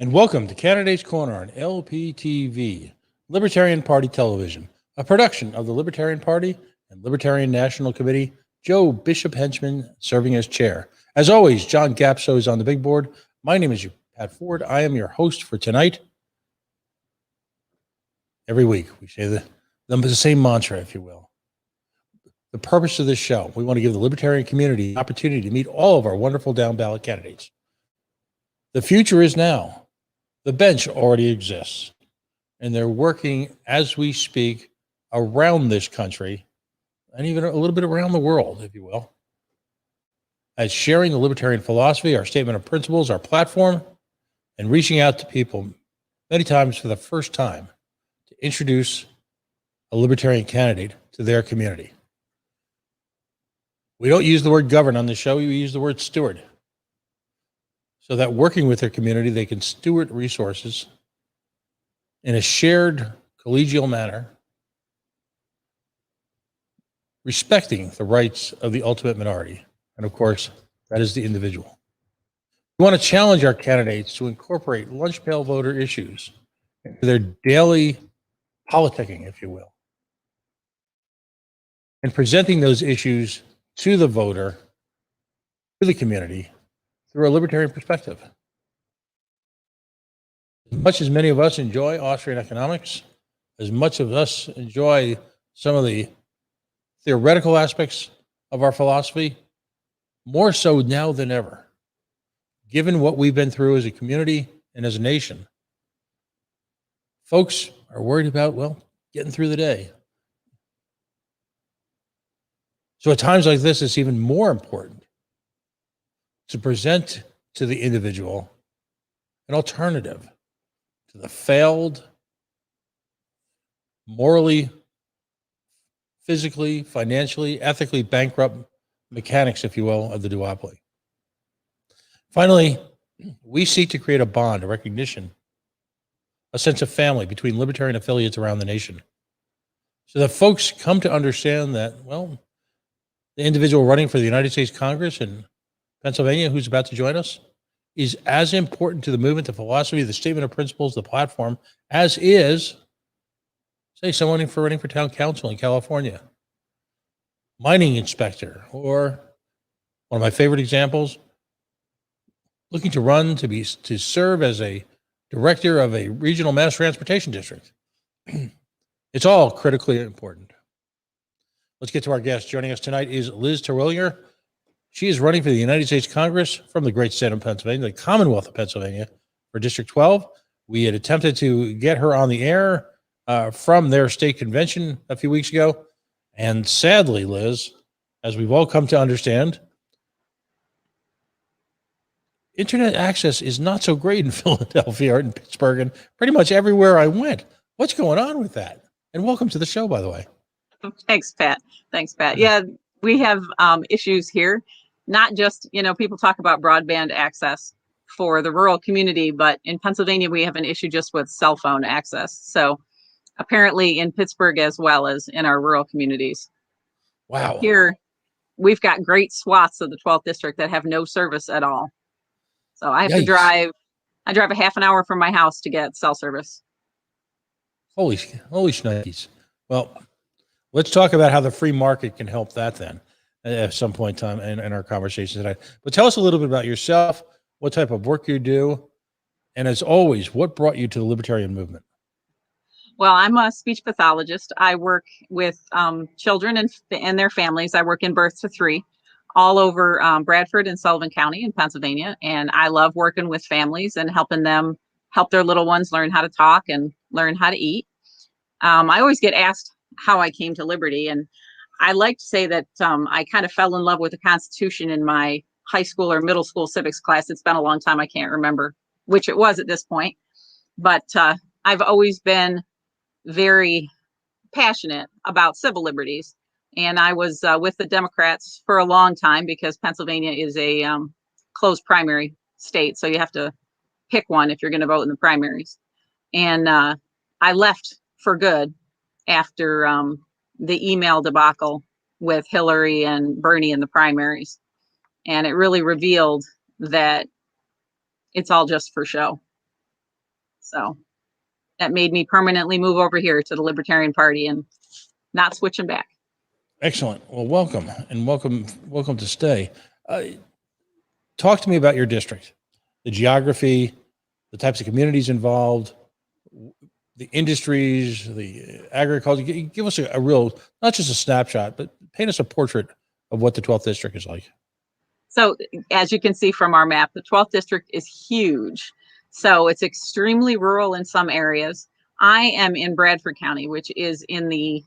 And welcome to Candidate's Corner on LPTV, Libertarian Party Television, a production of the Libertarian Party and Libertarian National Committee. Joe Bishop Henchman serving as chair. As always, John Gapso is on the big board. My name is Pat Ford. I am your host for tonight. Every week we say the same mantra, if you will. The purpose of this show, we want to give the libertarian community the opportunity to meet all of our wonderful down ballot candidates. The future is now. The bench already exists, and they're working as we speak around this country and even a little bit around the world, if you will, as sharing the libertarian philosophy, our statement of principles, our platform, and reaching out to people many times for the first time to introduce a libertarian candidate to their community. We don't use the word govern on the show, we use the word steward. So that working with their community, they can steward resources in a shared collegial manner, respecting the rights of the ultimate minority. And of course, that is the individual. We want to challenge our candidates to incorporate lunch pail voter issues into their daily politicking, if you will, and presenting those issues to the voter, to the community, through a libertarian perspective. As much as many of us enjoy Austrian economics, as much of us enjoy some of the theoretical aspects of our philosophy, more so now than ever, given what we've been through as a community and as a nation, folks are worried about, getting through the day. So at times like this, it's even more important to present to the individual an alternative to the failed, morally, physically, financially, ethically bankrupt mechanics, if you will, of the duopoly. Finally, we seek to create a bond, a recognition, a sense of family between libertarian affiliates around the nation, so that folks come to understand that, the individual running for the United States Congress in Pennsylvania, who's about to join us, is as important to the movement, the philosophy, the statement of principles, the platform, as is, say, someone running for town council in California, mining inspector, or one of my favorite examples, looking to serve as a director of a regional mass transportation district. It's all critically important. Let's get to our guest. Joining us tonight is Liz Terwilliger. She is running for the United States Congress from the great state of Pennsylvania, the Commonwealth of Pennsylvania, for District 12. We had attempted to get her on the air from their state convention a few weeks ago. And sadly, Liz, as we've all come to understand, internet access is not so great in Philadelphia or in Pittsburgh and pretty much everywhere I went. What's going on with that? And welcome to the show, by the way. Thanks, Pat. Yeah, we have issues here. Not just, people talk about broadband access for the rural community, but in Pennsylvania, we have an issue just with cell phone access. So apparently in Pittsburgh as well as in our rural communities. Wow. Here, we've got great swaths of the 12th district that have no service at all. So I have to drive a half an hour from my house to get cell service. Holy shnikes. Well, let's talk about how the free market can help that then at some point in time in our conversation tonight. But tell us a little bit about yourself, what type of work you do, and as always, what brought you to the libertarian movement? Well, I'm a speech pathologist. I work with children and their families. I work in birth to 3 all over Bradford and Sullivan County in Pennsylvania. And I love working with families and helping them help their little ones learn how to talk and learn how to eat. I always get asked how I came to liberty. And I like to say that I kind of fell in love with the Constitution in my high school or middle school civics class. It's been a long time. I can't remember which it was at this point. But I've always been very passionate about civil liberties. And I was with the Democrats for a long time because Pennsylvania is a closed primary state. So you have to pick one if you're going to vote in the primaries. And I left for good after the email debacle with Hillary and Bernie in the primaries. And it really revealed that it's all just for show. So that made me permanently move over here to the Libertarian Party and not switching back. Excellent. Well, welcome and welcome to stay. Talk to me about your district, the geography, the types of communities involved, the industries, the agriculture. Give us a real, not just a snapshot, but paint us a portrait of what the 12th district is like. So as you can see from our map, the 12th district is huge. So it's extremely rural in some areas. I am in Bradford County, which is in the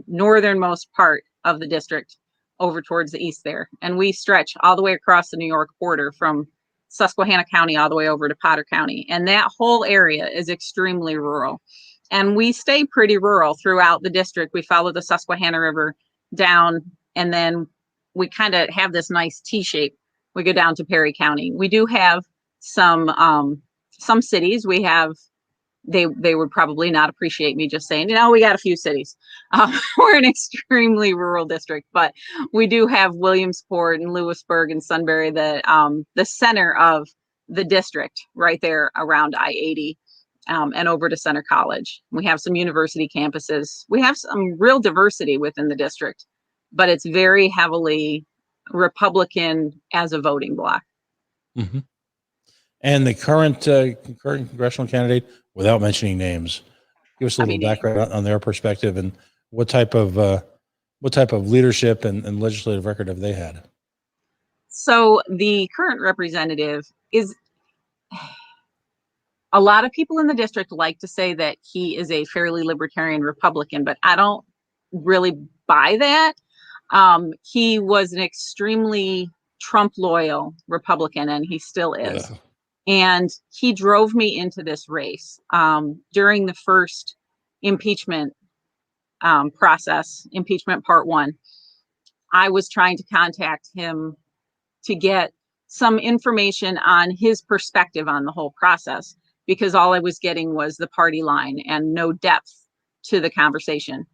northernmost part of the district over towards the east there. And we stretch all the way across the New York border from Susquehanna County all the way over to Potter County. And that whole area is extremely rural. And we stay pretty rural throughout the district. We follow the Susquehanna River down, and then we kind of have this nice T shape. We go down to Perry County. We do have some cities. We have, they would probably not appreciate me just saying, we got a few cities. We're an extremely rural district, but we do have Williamsport and Lewisburg and Sunbury, the center of the district right there around I-80 and over to Center College. We have some university campuses. We have some real diversity within the district, but it's very heavily Republican as a voting bloc. Mm-hmm. And the current congressional candidate, without mentioning names, give us a little background on their perspective and what type of leadership and legislative record have they had? So the current representative is, a lot of people in the district like to say that he is a fairly libertarian Republican, but I don't really buy that. He was an extremely Trump loyal Republican, and he still is. Yeah. And he drove me into this race during the first impeachment process, impeachment part 1. I was trying to contact him to get some information on his perspective on the whole process, because all I was getting was the party line and no depth to the conversation.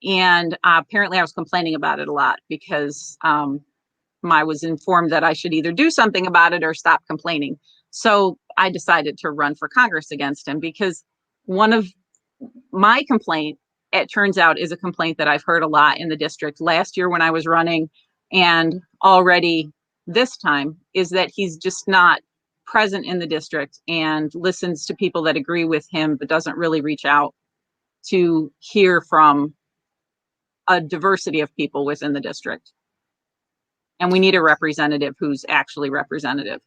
And apparently I was complaining about it a lot because I was informed that I should either do something about it or stop complaining. So I decided to run for Congress against him, because one of my complaint, it turns out, is a complaint that I've heard a lot in the district last year when I was running, and already this time, is that he's just not present in the district and listens to people that agree with him, but doesn't really reach out to hear from a diversity of people within the district. And we need a representative who's actually representative.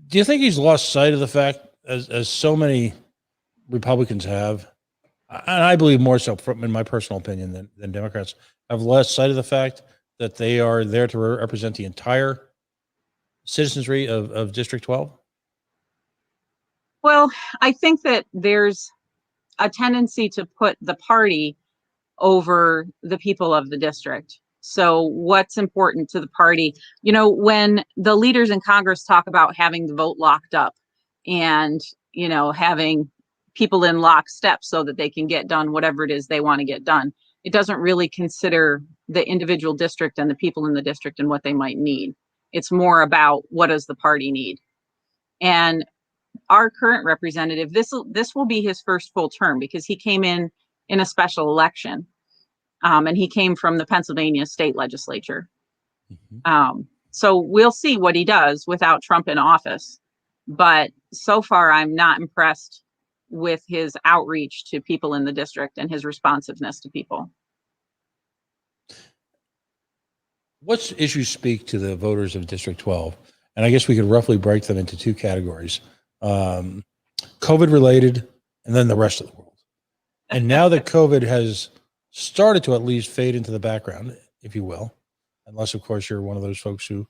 Do you think he's lost sight of the fact, as so many Republicans have, and I believe more so, in my personal opinion, than Democrats, have lost sight of the fact that they are there to represent the entire citizenry of District 12? Well, I think that there's a tendency to put the party over the people of the district. So what's important to the party? When the leaders in Congress talk about having the vote locked up and, having people in lockstep so that they can get done whatever it is they want to get done, it doesn't really consider the individual district and the people in the district and what they might need. It's more about, what does the party need? And our current representative, this will be his first full term, because he came in a special election. And he came from the Pennsylvania state legislature. Mm-hmm. So we'll see what he does without Trump in office. But so far, I'm not impressed with his outreach to people in the district and his responsiveness to people. What issues speak to the voters of District 12? And I guess we could roughly break them into 2 categories: COVID related, and then the rest of the world. And now that COVID has started to at least fade into the background, if you will, unless of course you're one of those folks who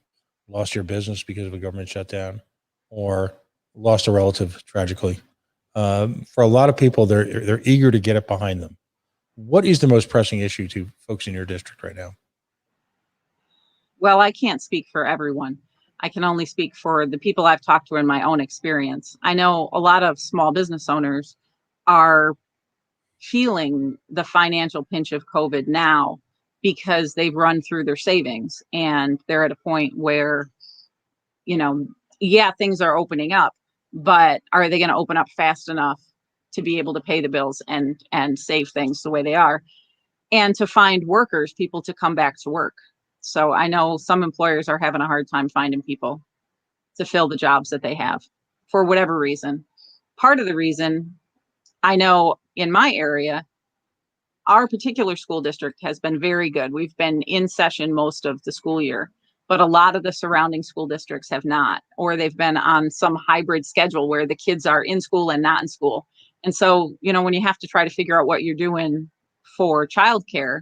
lost your business because of a government shutdown or lost a relative tragically. For a lot of people, they're eager to get it behind them. What is the most pressing issue to folks in your district right now? Well, I can't speak for everyone. I can only speak for the people I've talked to in my own experience. I know a lot of small business owners are feeling the financial pinch of COVID now because they've run through their savings and they're at a point where, things are opening up, but are they going to open up fast enough to be able to pay the bills and save things the way they are, and to find workers, people to come back to work. So I know some employers are having a hard time finding people to fill the jobs that they have for whatever reason. Part of the reason, I know in my area, our particular school district has been very good. We've been in session most of the school year, but a lot of the surrounding school districts have not, or they've been on some hybrid schedule where the kids are in school and not in school. And so, when you have to try to figure out what you're doing for childcare,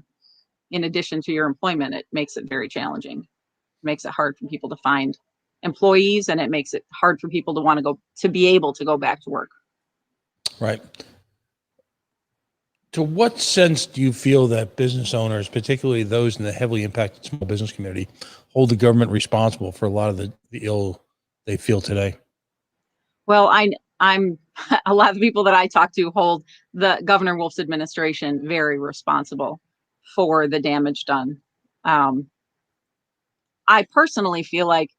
in addition to your employment, it makes it very challenging. It makes it hard for people to find employees, and it makes it hard for people to be able to go back to work. Right. To what sense do you feel that business owners, particularly those in the heavily impacted small business community, hold the government responsible for a lot of the ill they feel today? Well, I'm a lot of the people that I talk to hold the Governor Wolf's administration very responsible for the damage done. I personally feel like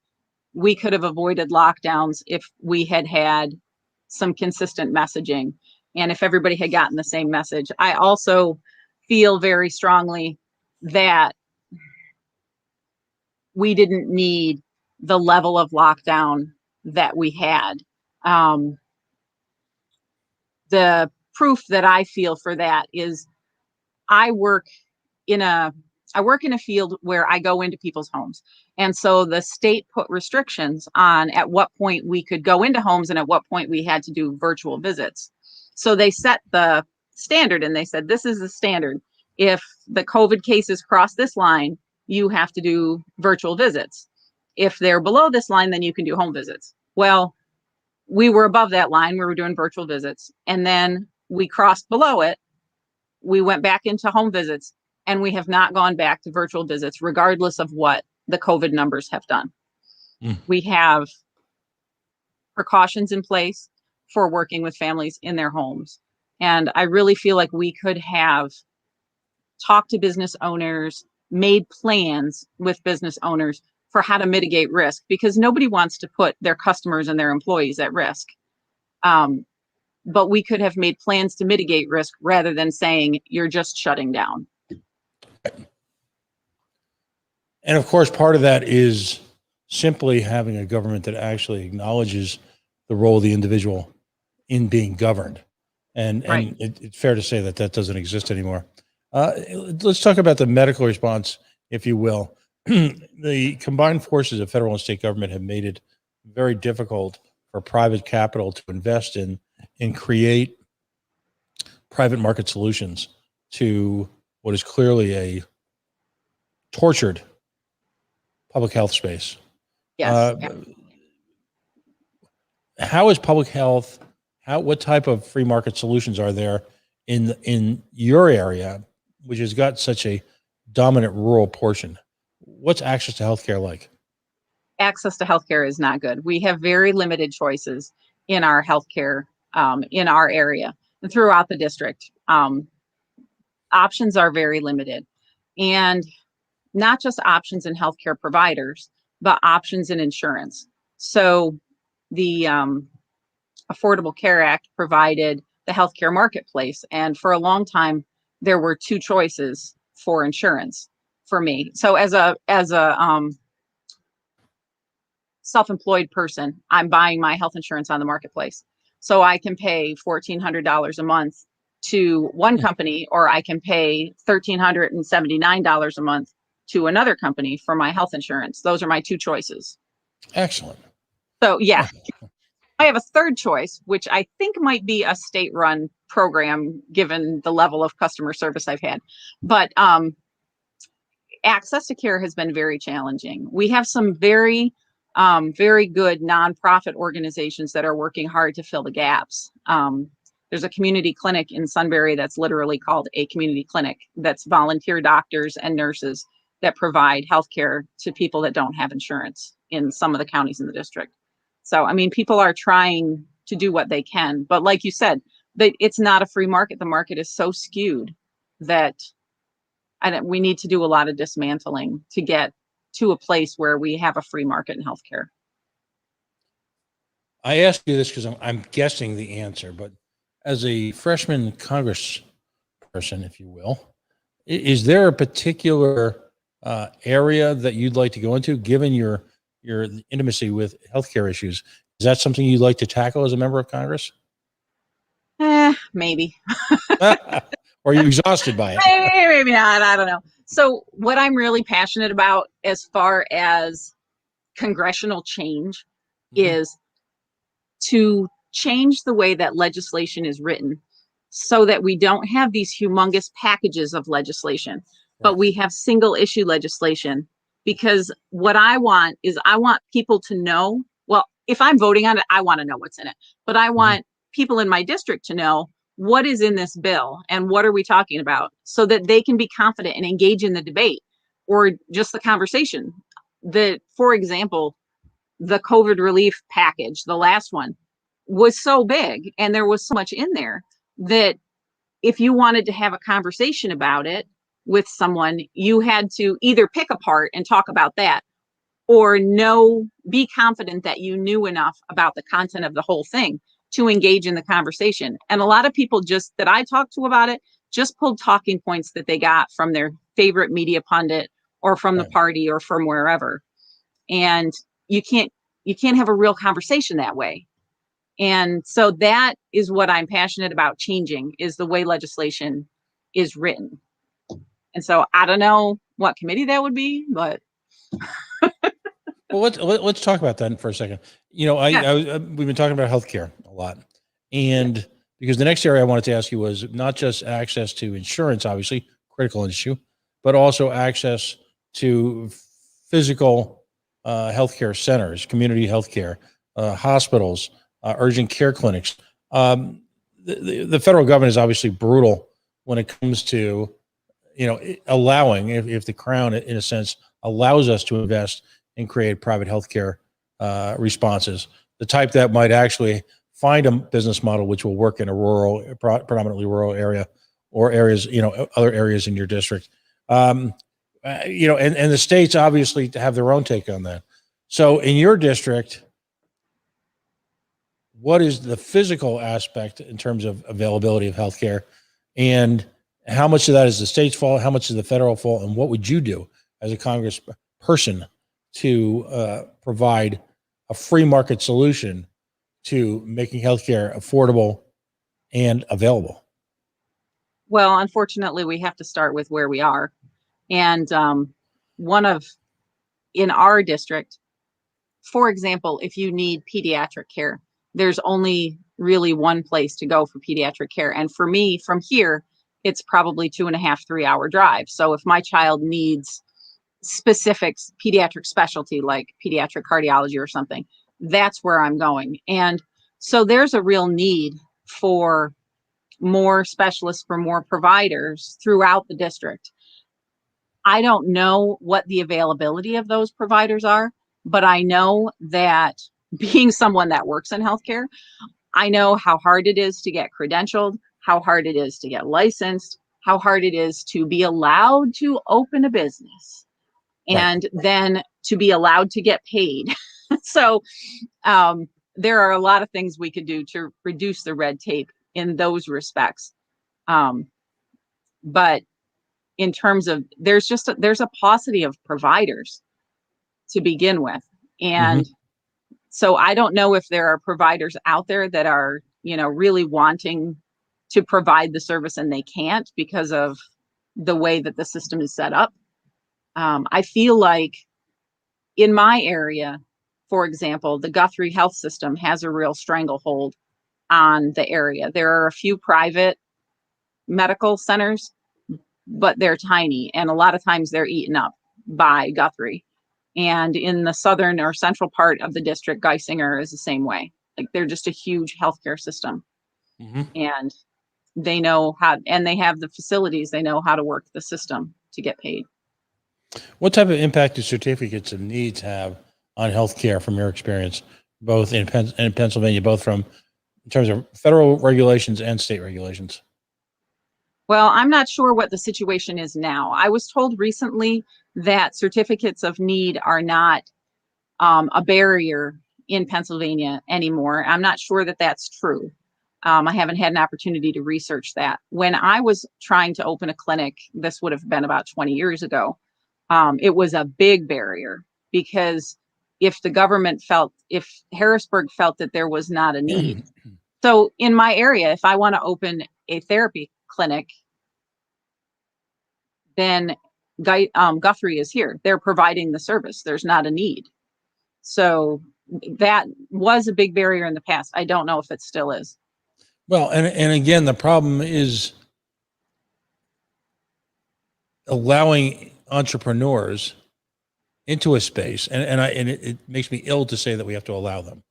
we could have avoided lockdowns if we had some consistent messaging and if everybody had gotten the same message. I also feel very strongly that we didn't need the level of lockdown that we had. The proof that I feel for that is I work in a field where I go into people's homes. And so the state put restrictions on at what point we could go into homes and at what point we had to do virtual visits. So they set the standard and they said, this is the standard. If the COVID cases cross this line, you have to do virtual visits. If they're below this line, then you can do home visits. Well, we were above that line. We were doing virtual visits. And then we crossed below it. We went back into home visits, and we have not gone back to virtual visits, regardless of what the COVID numbers have done. We have precautions in place for working with families in their homes. And I really feel like we could have talked to business owners, made plans with business owners for how to mitigate risk, because nobody wants to put their customers and their employees at risk. But we could have made plans to mitigate risk rather than saying you're just shutting down. And of course, part of that is simply having a government that actually acknowledges the role of the individual in being governed. And Right. it's fair to say that doesn't exist anymore. Let's talk about the medical response, if you will. The combined forces of federal and state government have made it very difficult for private capital to invest in and create private market solutions to what is clearly a tortured public health space. Yes. How is public health? What type of free market solutions are there in your area, which has got such a dominant rural portion? What's access to healthcare like? Access to healthcare is not good. We have very limited choices in our healthcare in our area and throughout the district. Options are very limited, and not just options in healthcare providers, but options in insurance. So the Affordable Care Act provided the healthcare marketplace, and for a long time there were two choices for insurance for me. So as a self-employed person, I'm buying my health insurance on the marketplace. So I can pay $1,400 a month to one company, or I can pay $1,379 a month to another company for my health insurance. Those are my two choices. Excellent. So yeah, I have a third choice, which I think might be a state-run program, given the level of customer service I've had. But access to care has been very challenging. We have some very good nonprofit organizations that are working hard to fill the gaps. There's a community clinic in Sunbury that's literally called a community clinic. That's volunteer doctors and nurses that provide healthcare to people that don't have insurance in some of the counties in the district. So, I mean, people are trying to do what they can, but like you said, it's not a free market. The market is so skewed that we need to do a lot of dismantling to get to a place where we have a free market in healthcare. I ask you this because I'm guessing the answer, but as a freshman Congress person, if you will, is there a particular area that you'd like to go into, given your intimacy with healthcare issues? Is that something you'd like to tackle as a member of Congress? Maybe. Or are you exhausted by it? Maybe not. I don't know. So what I'm really passionate about as far as congressional change is to change the way that legislation is written so that we don't have these humongous packages of legislation, but Right. we have single issue legislation. Because what I want is I want people to know, well, if I'm voting on it, I want to know what's in it, but I want people in my district to know what is in this bill and what are we talking about so that they can be confident and engage in the debate or just the conversation. For example, the COVID relief package, the last one, was so big and there was so much in there that if you wanted to have a conversation about it with someone, you had to either pick apart and talk about that or be confident that you knew enough about the content of the whole thing to engage in the conversation. And a lot of people that I talked to about it just pulled talking points that they got from their favorite media pundit or from the Right. party or from wherever. And you can't have a real conversation that way. And so that is what I'm passionate about changing, is the way legislation is written. And so I don't know what committee that would be, but Well, let's talk about that for a second. You know, yeah. we've been talking about healthcare a lot, and because the next area I wanted to ask you was not just access to insurance, obviously critical issue, but also access to physical healthcare centers, community healthcare, hospitals, urgent care clinics. The federal government is obviously brutal when it comes to, allowing, if the crown, in a sense, allows us to invest and create private healthcare responses, the type that might actually find a business model which will work in a predominantly rural area or areas, other areas in your district. And the states obviously have their own take on that. So in your district, what is the physical aspect in terms of availability of healthcare, and how much of that is the state's fault? How much is the federal fault? And what would you do as a congressperson to provide a free market solution to making healthcare affordable and available? Well, unfortunately, we have to start with where we are. And in our district, for example, if you need pediatric care, there's only really one place to go for pediatric care. And for me, from here, it's probably 2.5, 3 hour drive. So if my child needs specific pediatric specialty like pediatric cardiology or something, that's where I'm going. And so there's a real need for more specialists, for more providers throughout the district. I don't know what the availability of those providers are, but I know that being someone that works in healthcare, I know how hard it is to get credentialed, how hard it is to get licensed, how hard it is to be allowed to open a business, Right. and then to be allowed to get paid. So there are a lot of things we could do to reduce the red tape in those respects. But in terms of, there's a paucity of providers to begin with. And so I don't know if there are providers out there that are, really wanting to provide the service and they can't because of the way that the system is set up. I feel like in my area, for example, the Guthrie Health System has a real stranglehold on the area. There are a few private medical centers, but they're tiny, and a lot of times they're eaten up by Guthrie. And in the southern or central part of the district, Geisinger is the same way. Like, they're just a huge healthcare system, and they know how, and they have the facilities, they know how to work the system to get paid. What type of impact do certificates of needs have on healthcare from your experience, both in Pennsylvania, both from in terms of federal regulations and state regulations? Well, I'm not sure what the situation is now. I was told recently that certificates of need are not a barrier in Pennsylvania anymore. I'm not sure that that's true. I haven't had an opportunity to research that. When I was trying to open a clinic, this would have been about 20 years ago, it was a big barrier because if Harrisburg felt that there was not a need. So in my area, if I want to open a therapy clinic, then Guthrie is here. They're providing the service. There's not a need. So that was a big barrier in the past. I don't know if it still is. Well, and again, the problem is allowing entrepreneurs into a space, and it makes me ill to say that we have to allow them.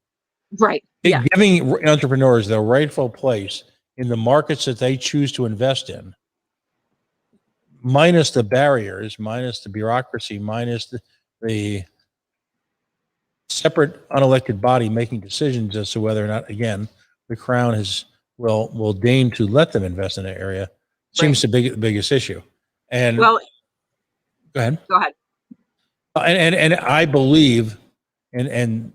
Right. Yeah. Giving entrepreneurs their rightful place in the markets that they choose to invest in, minus the barriers, minus the bureaucracy, minus the separate unelected body making decisions as to whether or not, again, the Crown will deign to let them invest in an area, seems to be the biggest issue. And well, go ahead. Go ahead. And I believe, and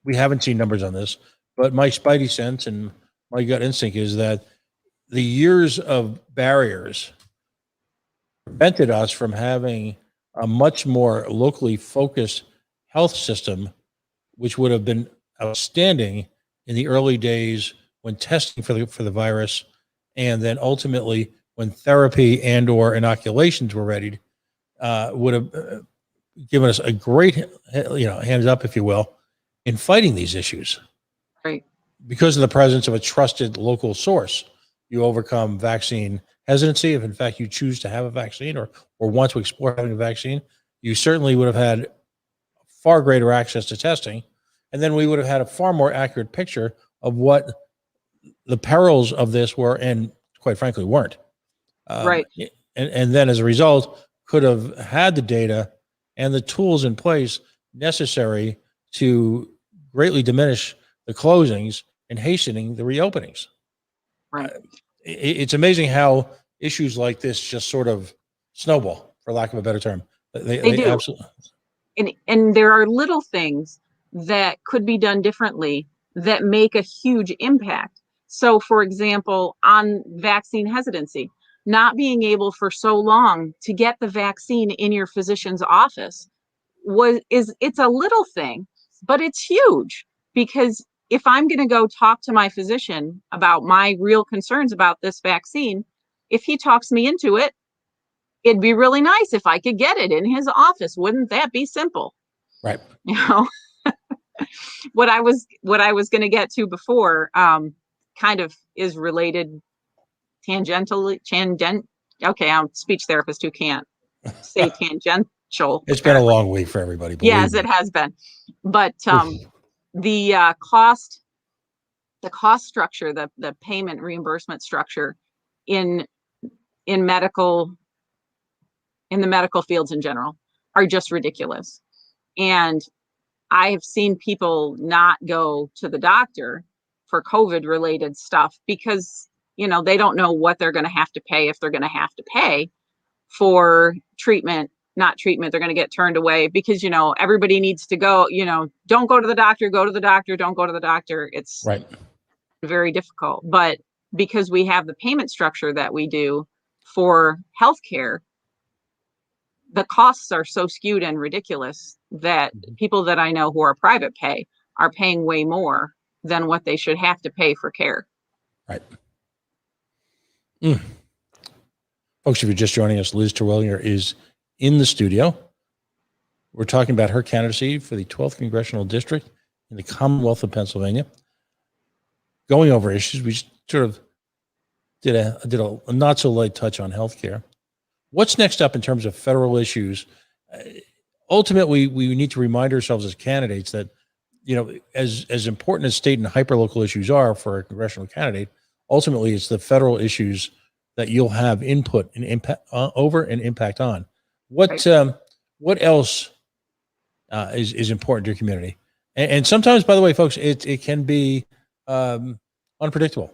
we haven't seen numbers on this, but my spidey sense and my gut instinct is that the years of barriers prevented us from having a much more locally focused health system, which would have been outstanding in the early days when testing for the virus, and then ultimately when therapy and or inoculations were ready, would have given us a great, hands up, if you will, in fighting these issues. Right. Because of the presence of a trusted local source, you overcome vaccine hesitancy. If in fact you choose to have a vaccine or want to explore having a vaccine, you certainly would have had far greater access to testing. And then we would have had a far more accurate picture of what the perils of this were and quite frankly weren't. Right. And then as a result, could have had the data and the tools in place necessary to greatly diminish the closings and hastening the reopenings. Right. It's amazing how issues like this just sort of snowball, for lack of a better term. They do. Absolutely. And there are little things that could be done differently that make a huge impact. So, for example, on vaccine hesitancy, not being able for so long to get the vaccine in your physician's office it's a little thing, but it's huge, because if I'm going to go talk to my physician about my real concerns about this vaccine, if he talks me into it, it'd be really nice if I could get it in his office. Wouldn't that be simple? Right. What I was going to get to before kind of is related tangentially. Okay, I'm a speech therapist who can't say tangential. It's been a long week for everybody. Yes, it has been. But the cost structure, the payment reimbursement structure in the medical fields in general are just ridiculous. And I have seen people not go to the doctor for COVID related stuff because, they don't know what they're going to have to pay, if they're going to have to pay for treatment, not treatment. They're going to get turned away because, everybody needs to go, don't go to the doctor, go to the doctor, don't go to the doctor. It's right. Very difficult. But because we have the payment structure that we do for healthcare, the costs are so skewed and ridiculous that people that I know who are private pay are paying way more than what they should have to pay for care. Right. Folks, if you're just joining us, Liz Terwilliger is in the studio. We're talking about her candidacy for the 12th Congressional District in the Commonwealth of Pennsylvania. Going over issues, we sort of did a not so light touch on healthcare. What's next up in terms of federal issues? Ultimately, we need to remind ourselves as candidates that, as important as state and hyperlocal issues are for a congressional candidate, ultimately it's the federal issues that you'll have input and impact over and impact on. What else is important to your community? And sometimes, by the way, folks, it can be unpredictable.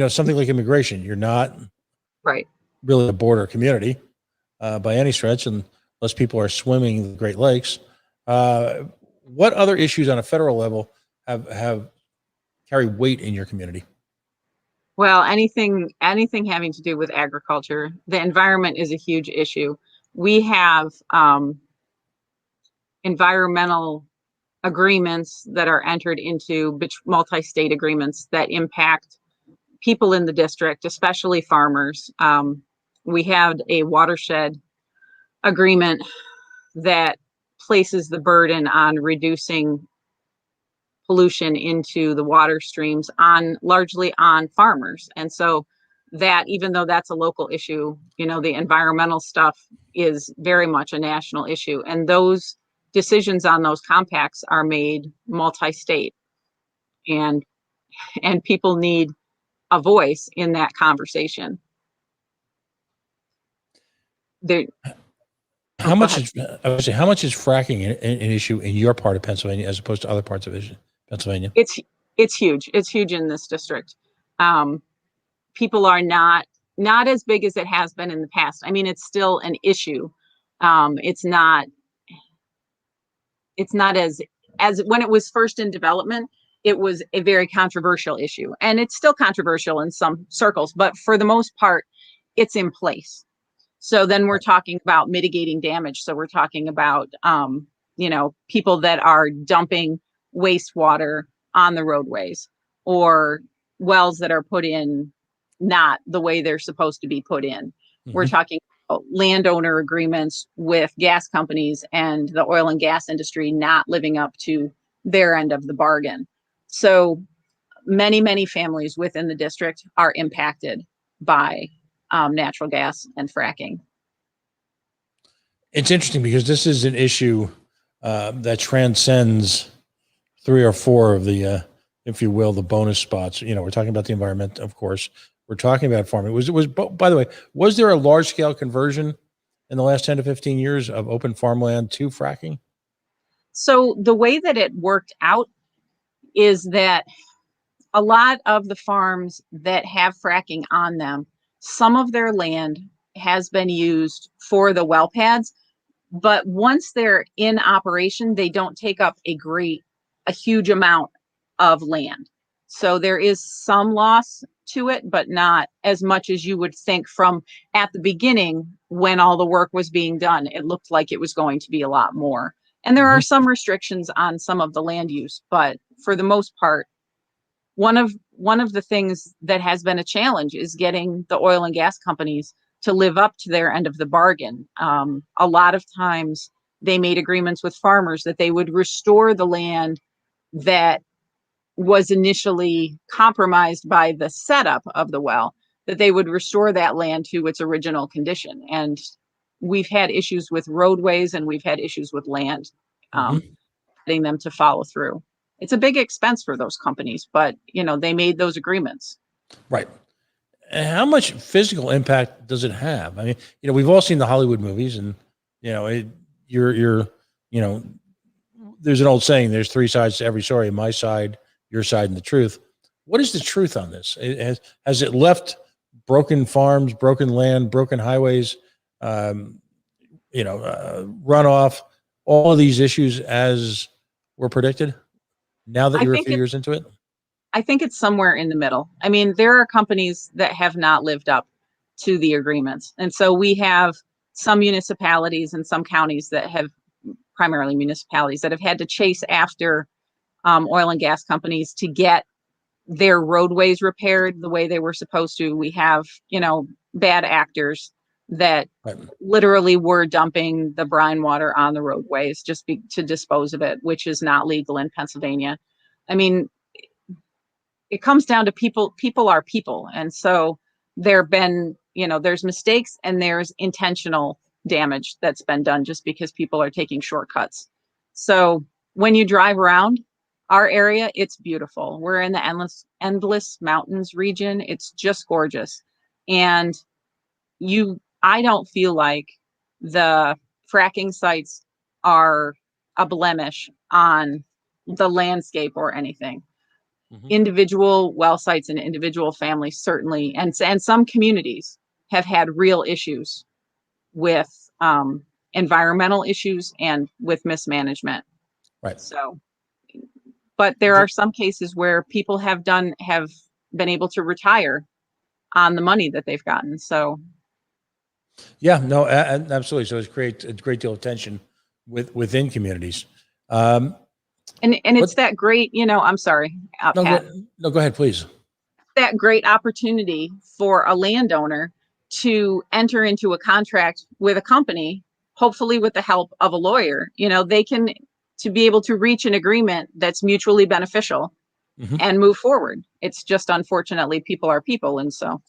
Something like immigration. You're not right. really a border community by any stretch, unless people are swimming the Great Lakes. What other issues on a federal level have carry weight in your community? Well, anything having to do with agriculture, the environment is a huge issue. We have environmental agreements that are entered into multi-state agreements that impact people in the district, especially farmers. We had a watershed agreement that places the burden on reducing pollution into the water streams on largely on farmers. And so that, even though that's a local issue, the environmental stuff is very much a national issue. And those decisions on those compacts are made multi-state, and people need a voice in that conversation. There, How much is I would say how much is fracking an issue in your part of Pennsylvania as opposed to other parts of Pennsylvania? it's huge. It's huge in this district. People are not as big as it has been in the past. I mean, it's still an issue. It's not as when it was first in development, it was a very controversial issue, and it's still controversial in some circles, but for the most part, it's in place. So then we're talking about mitigating damage. So we're talking about, people that are dumping wastewater on the roadways, or wells that are put in not the way they're supposed to be put in. Mm-hmm. We're talking about landowner agreements with gas companies and the oil and gas industry not living up to their end of the bargain. So many families within the district are impacted by natural gas and fracking. It's interesting because this is an issue that transcends 3 or 4 of the, if you will, the bonus spots. We're talking about the environment, of course. We're talking about farming. By the way, was there a large scale conversion in the last 10 to 15 years of open farmland to fracking? So the way that it worked out is that a lot of the farms that have fracking on them, some of their land has been used for the well pads, but once they're in operation, they don't take up a huge amount of land. So there is some loss to it, but not as much as you would think from at the beginning when all the work was being done. It looked like it was going to be a lot more. And there are some restrictions on some of the land use, but for the most part, one of the things that has been a challenge is getting the oil and gas companies to live up to their end of the bargain. A lot of times they made agreements with farmers that they would restore the land that was initially compromised by the setup of the well, that they would restore that land to its original condition. And we've had issues with roadways, and we've had issues with land, getting them to follow through. It's a big expense for those companies, but they made those agreements. Right. And how much physical impact does it have? I mean, we've all seen the Hollywood movies, and there's an old saying: "There's 3 sides to every story: my side, your side, and the truth." What is the truth on this? Has it left broken farms, broken land, broken highways, runoff, all of these issues as were predicted? Now that you're a few years into it? I think it's somewhere in the middle. I mean, there are companies that have not lived up to the agreements. And so we have some municipalities and some counties that have, primarily municipalities, that have had to chase after oil and gas companies to get their roadways repaired the way they were supposed to. We have, bad actors that literally were dumping the brine water on the roadways just to dispose of it, which is not legal in Pennsylvania. I mean, it comes down to people are people. And so there's mistakes and there's intentional damage that's been done just because people are taking shortcuts. So when you drive around our area, it's beautiful. We're in the endless mountains region. It's just gorgeous. And I don't feel like the fracking sites are a blemish on the landscape or anything. Individual well sites and individual families certainly, and some communities have had real issues with environmental issues and with mismanagement. Right. So, but there are some cases where people have been able to retire on the money that they've gotten. So, Yeah, no, absolutely. So it creates a great deal of tension within communities. Um, and it's but that great, I'm sorry, no, Pat, go ahead, please. that great opportunity for a landowner to enter into a contract with a company, hopefully with the help of a lawyer. They can to be able to reach an agreement that's mutually beneficial Hmm. and move forward. It's just unfortunately people are people, and so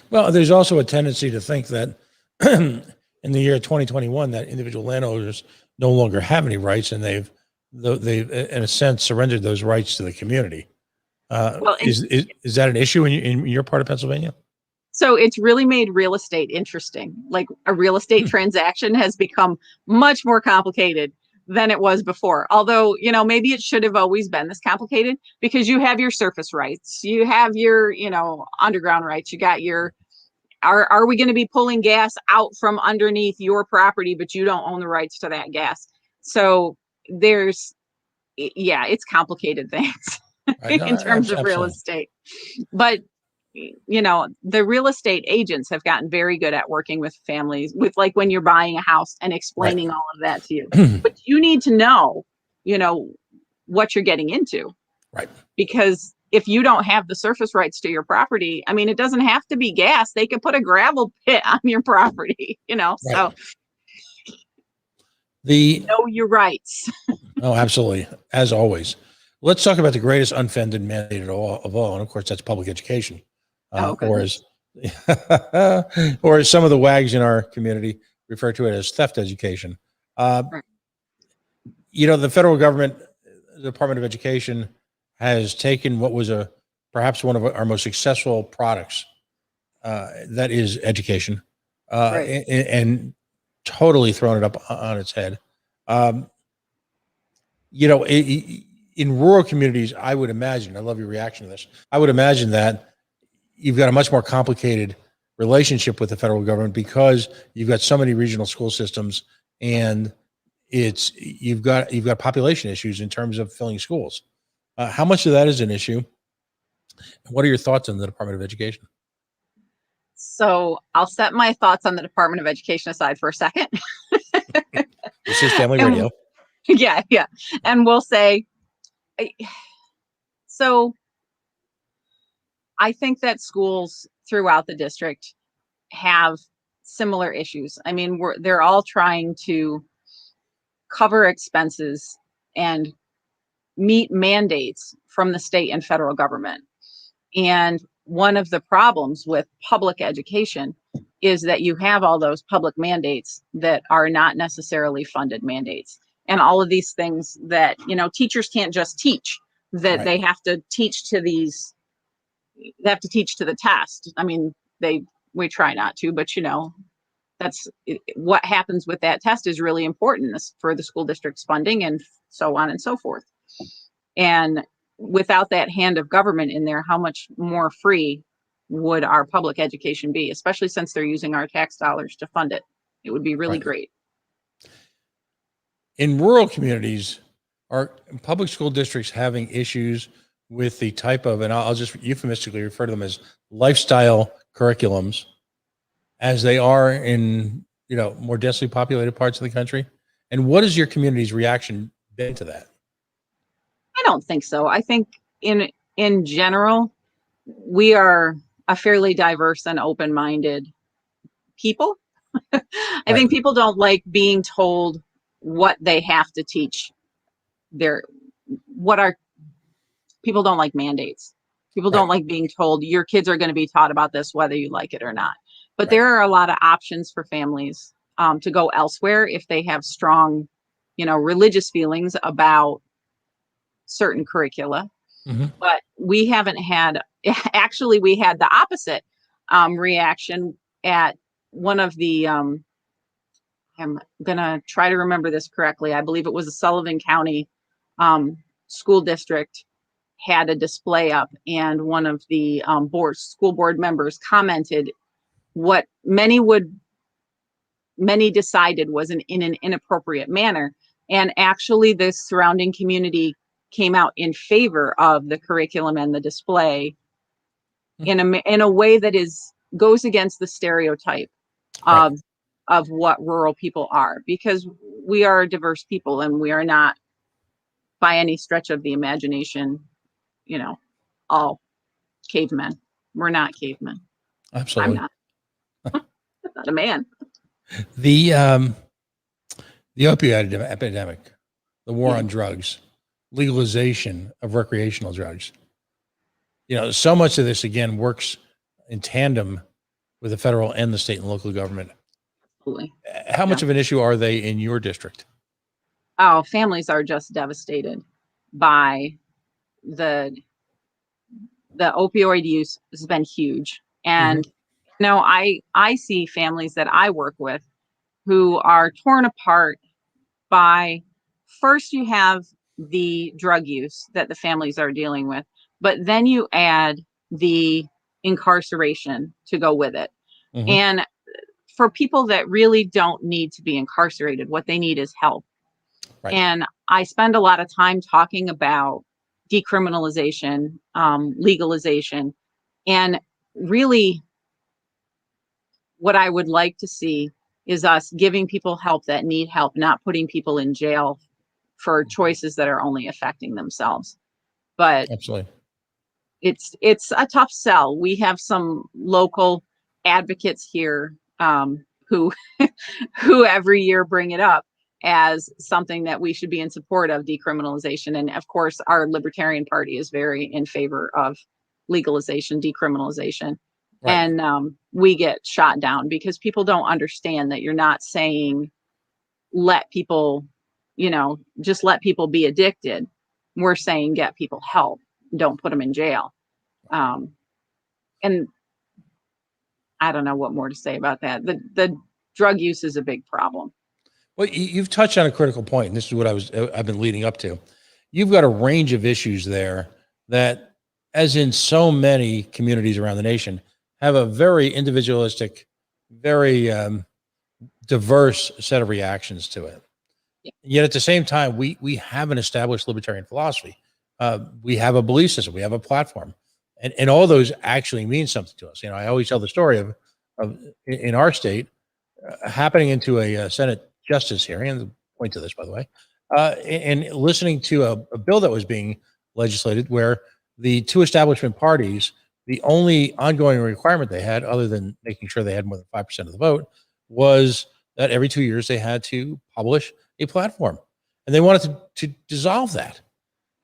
Well, there's also a tendency to think that in the year 2021, that individual landowners no longer have any rights, and they've in a sense surrendered those rights to the community. well, Is that an issue in your part of Pennsylvania? so it's really made real estate interesting. Like a real estate transaction has become much more complicated than it was before. Although, maybe it should have always been this complicated because you have your surface rights, you have your, underground rights, you got your are we going to be pulling gas out from underneath your property, but you don't own the rights to that gas? So there's, yeah, it's complicated things Right. No, in terms of real absolutely. estate. But the real estate agents have gotten very good at working with families with like when you're buying a house and Right. explaining all of that to you. But you need to know, you know, what you're getting into. Right. Because if you don't have the surface rights to your property, I mean, it doesn't have to be gas. They can put a gravel pit on your property, Right. so The know your rights. Oh, absolutely. As always. Let's talk about the greatest unfunded mandate of all, and of course, that's public education, Oh, or goodness. or as some of the wags in our community refer to it as theft education. Uh, Right. the federal government, the Department of Education, has taken what was perhaps one of our most successful products, that is education, Right. and totally thrown it up on its head. Um, in rural communities, I would imagine, I love your reaction to this. I would imagine that you've got a much more complicated relationship with the federal government because you've got so many regional school systems, and you've got population issues in terms of filling schools. How much of that is an issue? What are your thoughts on the Department of Education? So I'll set my thoughts on the Department of Education aside for a second. This is family And radio. yeah. And we'll say, so I think that schools throughout the district have similar issues. I mean, they're all trying to cover expenses and meet mandates from the state and federal government. And one of the problems with public education is that you have all those public mandates that are not necessarily funded mandates. And all of these things that, teachers can't just teach, that Right. they have to teach to the test. I mean, we try not to, but that's what happens with that test is really important for the school district's funding and so on and so forth. And without that hand of government in there, how much more free would our public education be, especially since they're using our tax dollars to fund it? It would be really Right. great. In rural communities, are public school districts having issues with the type of, and I'll just euphemistically refer to them as lifestyle curriculums, as they are in more densely populated parts of the country? And what is your community's reaction been to that? I don't think so. I think in general, we are a fairly diverse and open-minded people. I Right. think people don't like being told what they have to teach. People don't like mandates. People Right. don't like being told your kids are going to be taught about this whether you like it or not. But Right. there are a lot of options for families to go elsewhere if they have strong, religious feelings about certain curricula. Hmm. But we haven't had, actually, we had the opposite reaction at one of the, I'm going to try to remember this correctly. I believe it was a Sullivan County school district had a display up, and one of the school board members commented what many decided was in an inappropriate manner. And actually, the surrounding community came out in favor of the curriculum and the display in a way that goes against the stereotype Right. of what rural people are, because we are a diverse people and we are not by any stretch of the imagination, all cavemen. We're not cavemen. I'm Absolutely. not. I'm not a man. The opioid epidemic, the war Yeah, on drugs, legalization of recreational drugs. So much of this again works in tandem with the federal and the state and local government. absolutely. How Yeah. much of an issue are they in your district? Oh, families are just devastated by the opioid use has been huge. And I see families that I work with who are torn apart by, first you have the drug use that the families are dealing with, but then you add the incarceration to go with it. Mm-hmm. And for people that really don't need to be incarcerated, what they need is help. Right. And I spend a lot of time talking about decriminalization, legalization, and really what I would like to see is us giving people help that need help, not putting people in jail for choices that are only affecting themselves. But Absolutely. it's a tough sell. We have some local advocates here, who who every year bring it up as something that we should be in support of, decriminalization. And of course, our Libertarian Party is very in favor of legalization, decriminalization. Right. And we get shot down because people don't understand that you're not saying let people, just let people be addicted. We're saying get people help, don't put them in jail. And I don't know what more to say about that. The drug use is a big problem. Well, you've touched on a critical point, and this is what I've been leading up to. You've got a range of issues there that, as in so many communities around the nation, have a very individualistic, very diverse set of reactions to it. Yeah. Yet at the same time, we have an established libertarian philosophy. We have a belief system. We have a platform, and all those actually mean something to us. I always tell the story of in our state happening into a Senate justice hearing, and the point to this, by the way, and listening to a bill that was being legislated where the two establishment parties, the only ongoing requirement they had, other than making sure they had more than 5% of the vote, was that every 2 years they had to publish a platform, and they wanted to dissolve that.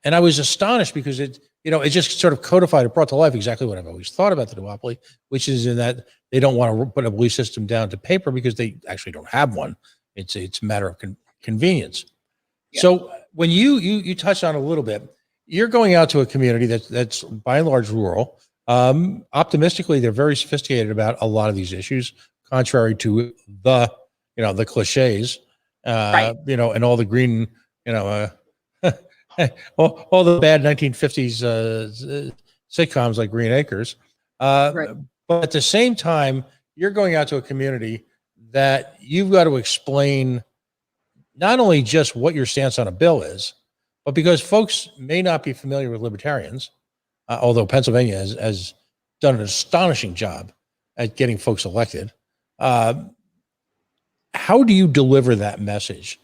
And I was astonished because it just sort of codified, it brought to life exactly what I've always thought about the duopoly, which is in that they don't want to put a belief system down to paper because they actually don't have one. It's a matter of convenience. Yeah. So when you touched on a little bit, you're going out to a community that's by and large rural. Optimistically, they're very sophisticated about a lot of these issues, contrary to the cliches, Right. and all the green, all the bad 1950s sitcoms like Green Acres. Right. But at the same time, you're going out to a community that you've got to explain not only just what your stance on a bill is, but because folks may not be familiar with libertarians, although Pennsylvania has done an astonishing job at getting folks elected. How do you deliver that message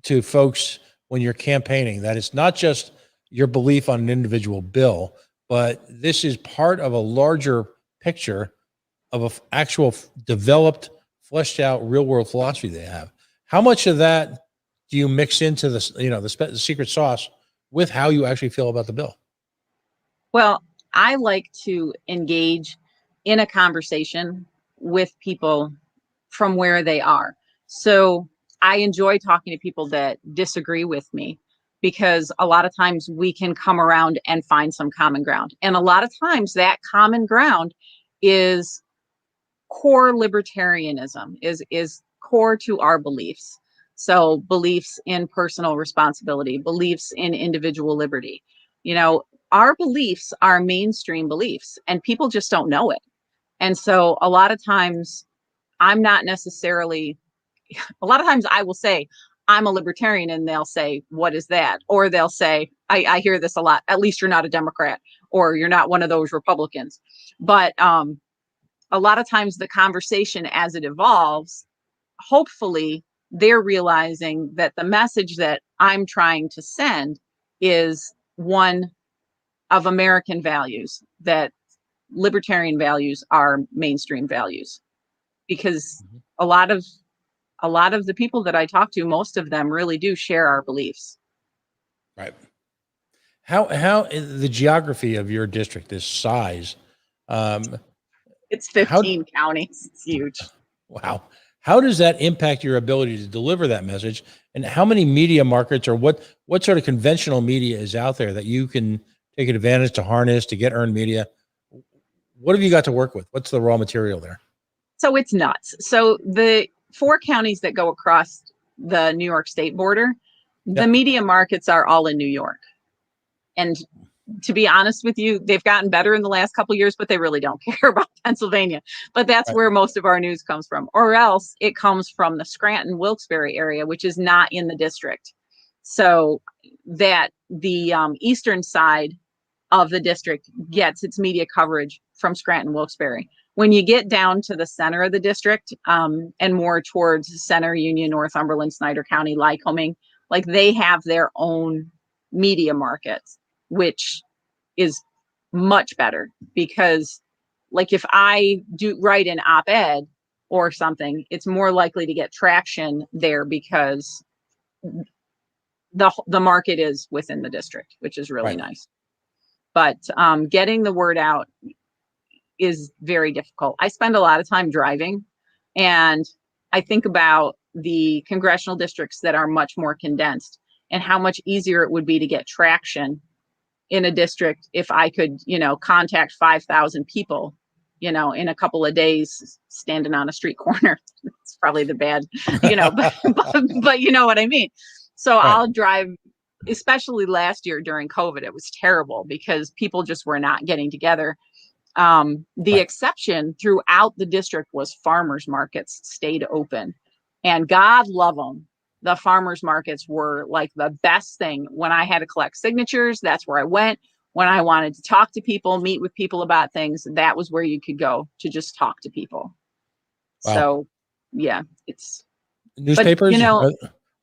to folks when you're campaigning, that it's not just your belief on an individual bill, but this is part of a larger picture of an actual developed, fleshed out real world philosophy they have? How much of that do you mix into the secret sauce with how you actually feel about the bill? Well, I like to engage in a conversation with people from where they are. So I enjoy talking to people that disagree with me, because a lot of times we can come around and find some common ground. And a lot of times that common ground is core libertarianism, is core to our beliefs. So beliefs in personal responsibility, beliefs in individual liberty. Our beliefs are mainstream beliefs and people just don't know it. And so a lot of times I will say, I'm a libertarian, and they'll say, what is that? Or they'll say, I hear this a lot, at least you're not a Democrat, or you're not one of those Republicans. But a lot of times the conversation as it evolves, hopefully they're realizing that the message that I'm trying to send is one of American values, that libertarian values are mainstream values. Because a lot of the people that I talk to, most of them really do share our beliefs. Right. How the geography of your district, this size, It's 15 counties. It's huge. wow. How does that impact your ability to deliver that message? And how many media markets, or what sort of conventional media is out there that you can take advantage to harness to get earned media? What have you got to work with? What's the raw material there? So it's nuts. So the 4 counties that go across the New York state border, the media markets are all in New York. And to be honest with you, they've gotten better in the last couple of years, but they really don't care about Pennsylvania. But that's where most of our news comes from, or else it comes from the Scranton Wilkes-Barre area, which is not in the district. So that the eastern side of the district gets its media coverage from Scranton Wilkes-Barre. When you get down to the center of the district, and more towards Center, Union, Northumberland, Snyder County, Lycoming, like they have their own media markets, which is much better, because like if I do write an op-ed or something, it's more likely to get traction there because the market is within the district, which is really nice. But getting the word out is very difficult. I spend a lot of time driving, and I think about the congressional districts that are much more condensed and how much easier it would be to get traction in a district if I could, contact 5,000 people, in a couple of days, standing on a street corner. It's probably the bad, but you know what I mean? So I'll drive, especially last year during COVID, it was terrible because people just were not getting together. The exception throughout the district was farmers markets stayed open, and God love them. The farmers markets were like the best thing. When I had to collect signatures, that's where I went. When I wanted to talk to people, meet with people about things, that was where you could go to just talk to people. Wow. So yeah, it's newspapers. But,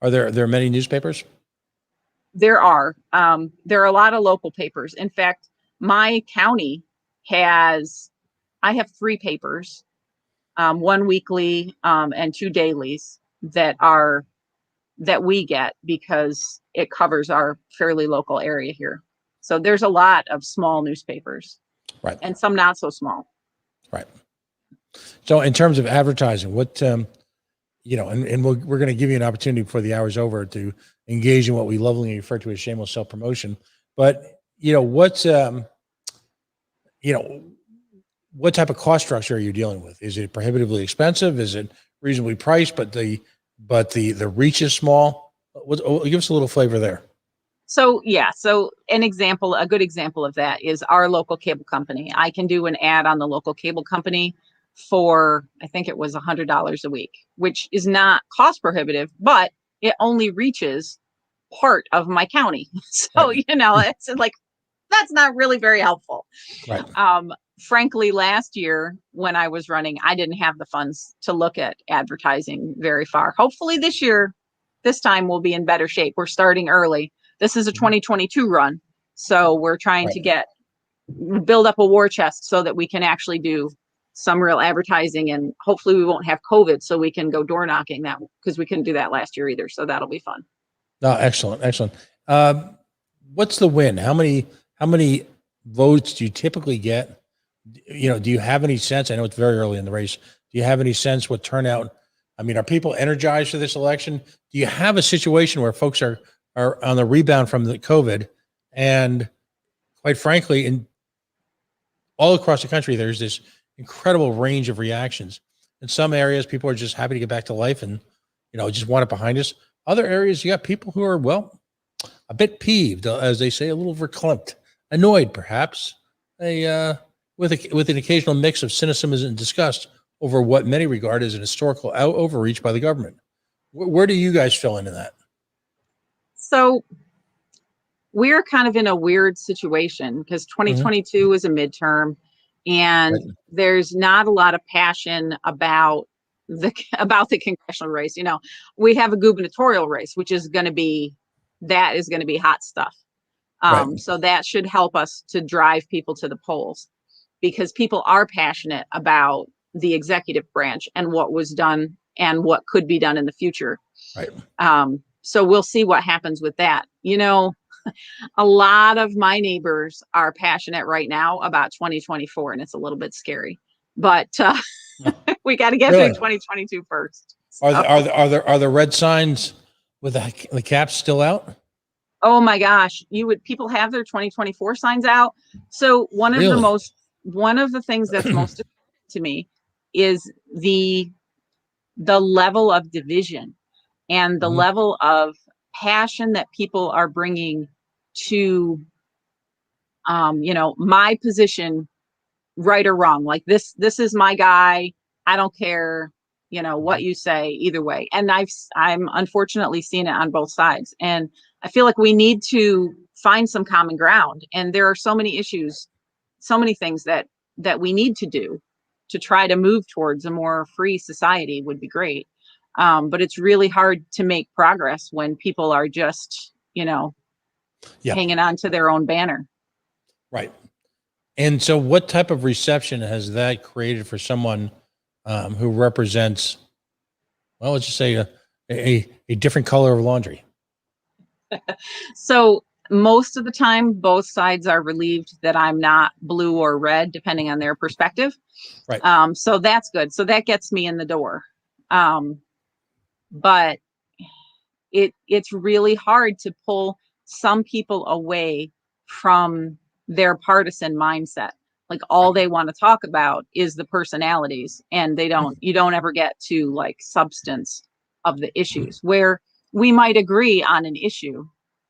are there many newspapers? There are a lot of local papers. In fact, my county I have 3 papers, 1 weekly, and 2 dailies that we get because it covers our fairly local area here. So there's a lot of small newspapers, and some not so small. Right. So in terms of advertising, what, and we're going to give you an opportunity before the hour's over to engage in what we lovingly refer to as shameless self-promotion. But, what type of cost structure are you dealing with? Is it prohibitively expensive? Is it reasonably priced, but the reach is small? Give us a little flavor there. So yeah, a good example of that is our local cable company. I can do an ad on the local cable company for, I think it was $100 a week, which is not cost prohibitive, but it only reaches part of my county. So, it's like, that's not really very helpful. Right. Frankly, last year when I was running, I didn't have the funds to look at advertising very far. Hopefully this time we'll be in better shape. We're starting early. This is a 2022 run. So we're trying to build up a war chest so that we can actually do some real advertising, and hopefully we won't have COVID so we can go door knocking, that because we couldn't do that last year either. So that'll be fun. Oh, excellent. Excellent. What's the win? How many votes do you typically get? Do you have any sense? I know it's very early in the race. Do you have any sense what turnout? I mean, are people energized for this election? Do you have a situation where folks are on the rebound from the COVID? And quite frankly, all across the country, there's this incredible range of reactions. In some areas, people are just happy to get back to life and, just want it behind us. Other areas, you got people who are, a bit peeved, as they say, a little verklempt, annoyed perhaps, with an occasional mix of cynicism and disgust over what many regard as an historical overreach by the government. Where do you guys fill into that? So we're kind of in a weird situation because 2022 is a midterm, and Right. there's not a lot of passion about the congressional race. We have a gubernatorial race, which is going to be hot stuff. Right. So that should help us to drive people to the polls, because people are passionate about the executive branch and what was done and what could be done in the future. Right. So we'll see what happens with that. A lot of my neighbors are passionate right now about 2024, and it's a little bit scary, but we got to get Really? through 2022 first. Are the red signs with the caps still out? Oh my gosh, people have their 2024 signs out. So one of the things that's most to me is the level of division and the level of passion that people are bringing to my position, right or wrong. Like this is my guy. I don't care, what you say either way. And I'm unfortunately seeing it on both sides. And I feel like we need to find some common ground. And there are so many issues, so many things that we need to do to try to move towards a more free society would be great. But it's really hard to make progress when people are just, hanging on to their own banner. Right. And so what type of reception has that created for someone who represents, well, let's just say a different color of laundry? So most of the time, both sides are relieved that I'm not blue or red, depending on their perspective. Right. So that's good. So that gets me in the door. But it's really hard to pull some people away from their partisan mindset. Like all they want to talk about is the personalities, and you don't ever get to like substance of the issues, where we might agree on an issue,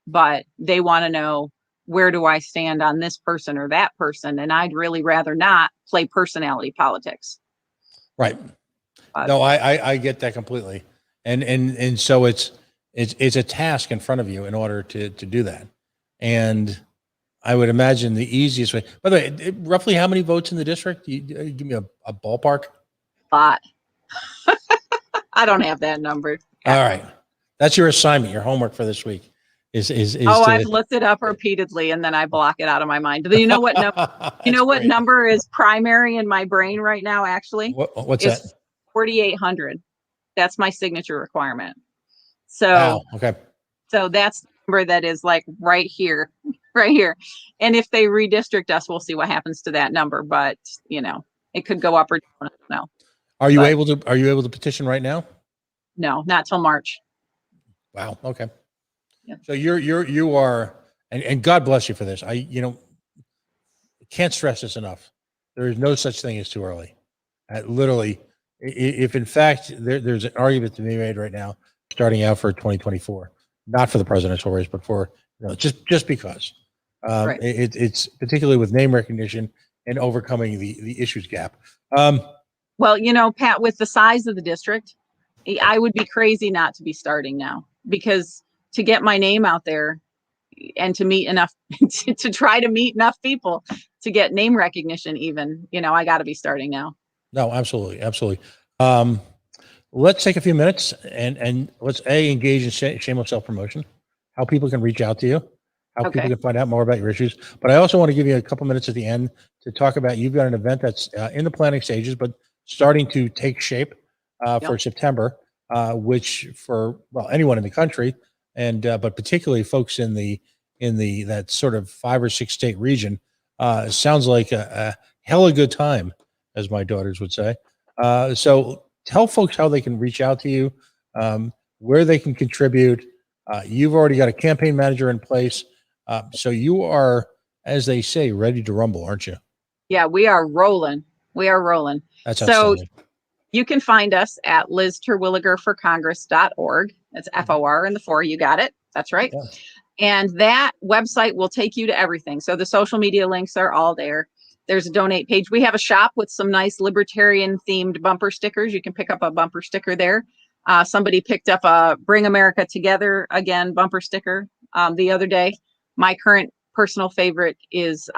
but they want to know, where do I stand on this person or that person? And I'd really rather not play personality politics. Right. No, I get that completely. And so it's a task in front of you in order to do that. And I would imagine the easiest way, by the way, roughly how many votes in the district? You give me a ballpark. A lot. I don't have that number. All right. That's your assignment, your homework for this week is I've looked it up repeatedly and then I block it out of my mind. You know what number, number is primary in my brain right now, actually? What's that? 4,800. That's my signature requirement. So, wow. Okay. So that's the number that is like right here. And if they redistrict us, we'll see what happens to that number. But it could go up or down. I don't know. Are you able to petition right now? No, not till March. Wow. Okay. Yeah. So you are, and God bless you for this. I can't stress this enough. There is no such thing as too early. Literally, if in fact there's an argument to be made right now, starting out for 2024, not for the presidential race, but for just because Right. It's particularly with name recognition and overcoming the issues gap. Well, Pat, with the size of the district, I would be crazy not to be starting now, because to get my name out there and to meet enough, to try to meet enough people to get name recognition, even, I got to be starting now. No, absolutely. Absolutely. Let's take a few minutes and let's engage in shameless self-promotion, how people can reach out to you, how people can find out more about your issues. But I also want to give you a couple minutes at the end to talk about, you've got an event that's in the planning stages, but starting to take shape for September, which for, well, anyone in the country, and but particularly folks in that sort of 5 or 6 state region, sounds like a hella good time, as my daughters would say. So tell folks how they can reach out to you, where they can contribute. You've already got a campaign manager in place. So you are, as they say, ready to rumble, aren't you? Yeah, we are rolling. We are rolling. That's so outstanding. You can find us at lizterwilligerforcongress.org. That's FOR and the 4. You got it. That's right. Yeah. And that website will take you to everything. So the social media links are all there. There's a donate page. We have a shop with some nice libertarian themed bumper stickers. You can pick up a bumper sticker there. Somebody picked up a Bring America Together Again bumper sticker the other day. My current personal favorite is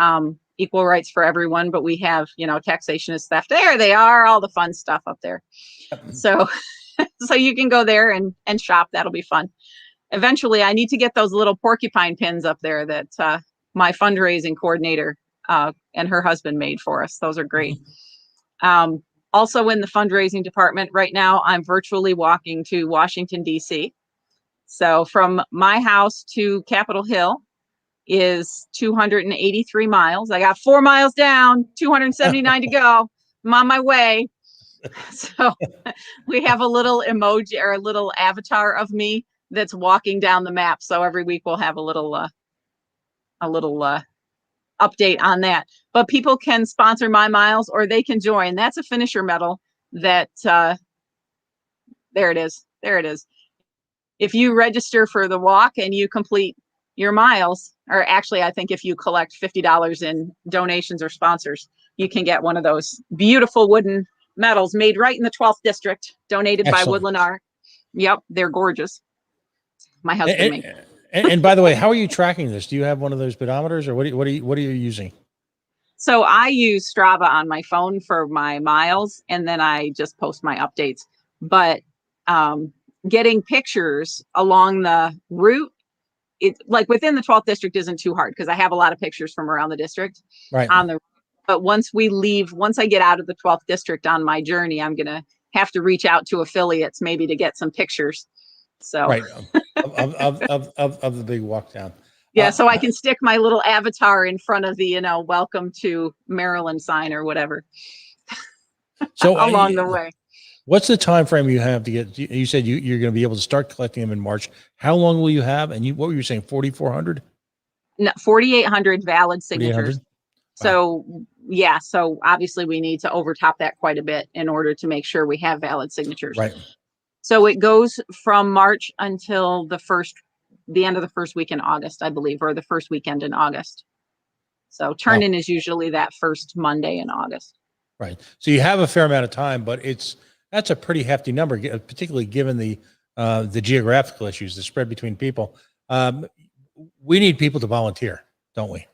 Equal Rights for Everyone, but we have, taxation is theft. There they are, all the fun stuff up there. So, so you can go there and shop. That'll be fun. Eventually, I need to get those little porcupine pins up there that my fundraising coordinator and her husband made for us. Those are great. Also in the fundraising department right now, I'm virtually walking to Washington, D.C. So from my house to Capitol Hill is 283 miles. I got 4 miles down, 279 to go. I'm on my way. So we have a little emoji or a little avatar of me that's walking down the map. So every week we'll have a little update on that. But people can sponsor my miles or they can join. That's a finisher medal that there it is. There it is. If you register for the walk and you complete your miles, or actually, I think if you collect $50 in donations or sponsors, you can get one of those beautiful wooden medals made right in the 12th district, donated by Woodland Art. Yep, they're gorgeous. My husband made. And by the way, how are you tracking this? Do you have one of those pedometers, or what are you using? So I use Strava on my phone for my miles, and then I just post my updates. But getting pictures along the route, like within the 12th district isn't too hard because I have a lot of pictures from around the district. Right. But once I get out of the 12th district on my journey, I'm gonna have to reach out to affiliates maybe to get some pictures. So right of the big walk down. Yeah, so I can stick my little avatar in front of the welcome to Maryland sign or whatever. So along the way. What's the time frame you have to get? You said you're going to be able to start collecting them in March. How long will you have? And what were you saying? 4,400? No, 4,800 valid signatures. 4,800? So yeah, so obviously we need to overtop that quite a bit in order to make sure we have valid signatures. Right. So it goes from March until the end of the first week in August, I believe, or the first weekend in August. So turn-in is usually that first Monday in August. Right. So you have a fair amount of time, but that's a pretty hefty number, particularly given the geographical issues, the spread between people. We need people to volunteer, don't we?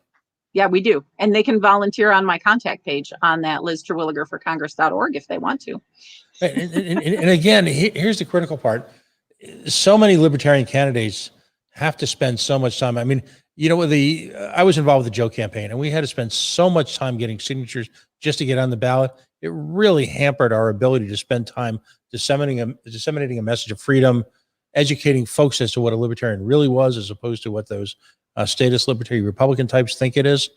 Yeah, we do. And they can volunteer on my contact page on that Liz Terwilliger for Congress.org if they want to. And again, here's the critical part. So many libertarian candidates have to spend so much time. I mean, I was involved with the Joe campaign, and we had to spend so much time getting signatures just to get on the ballot. It really hampered our ability to spend time disseminating a message of freedom, educating folks as to what a libertarian really was, as opposed to what those statist libertarian Republican types think it is.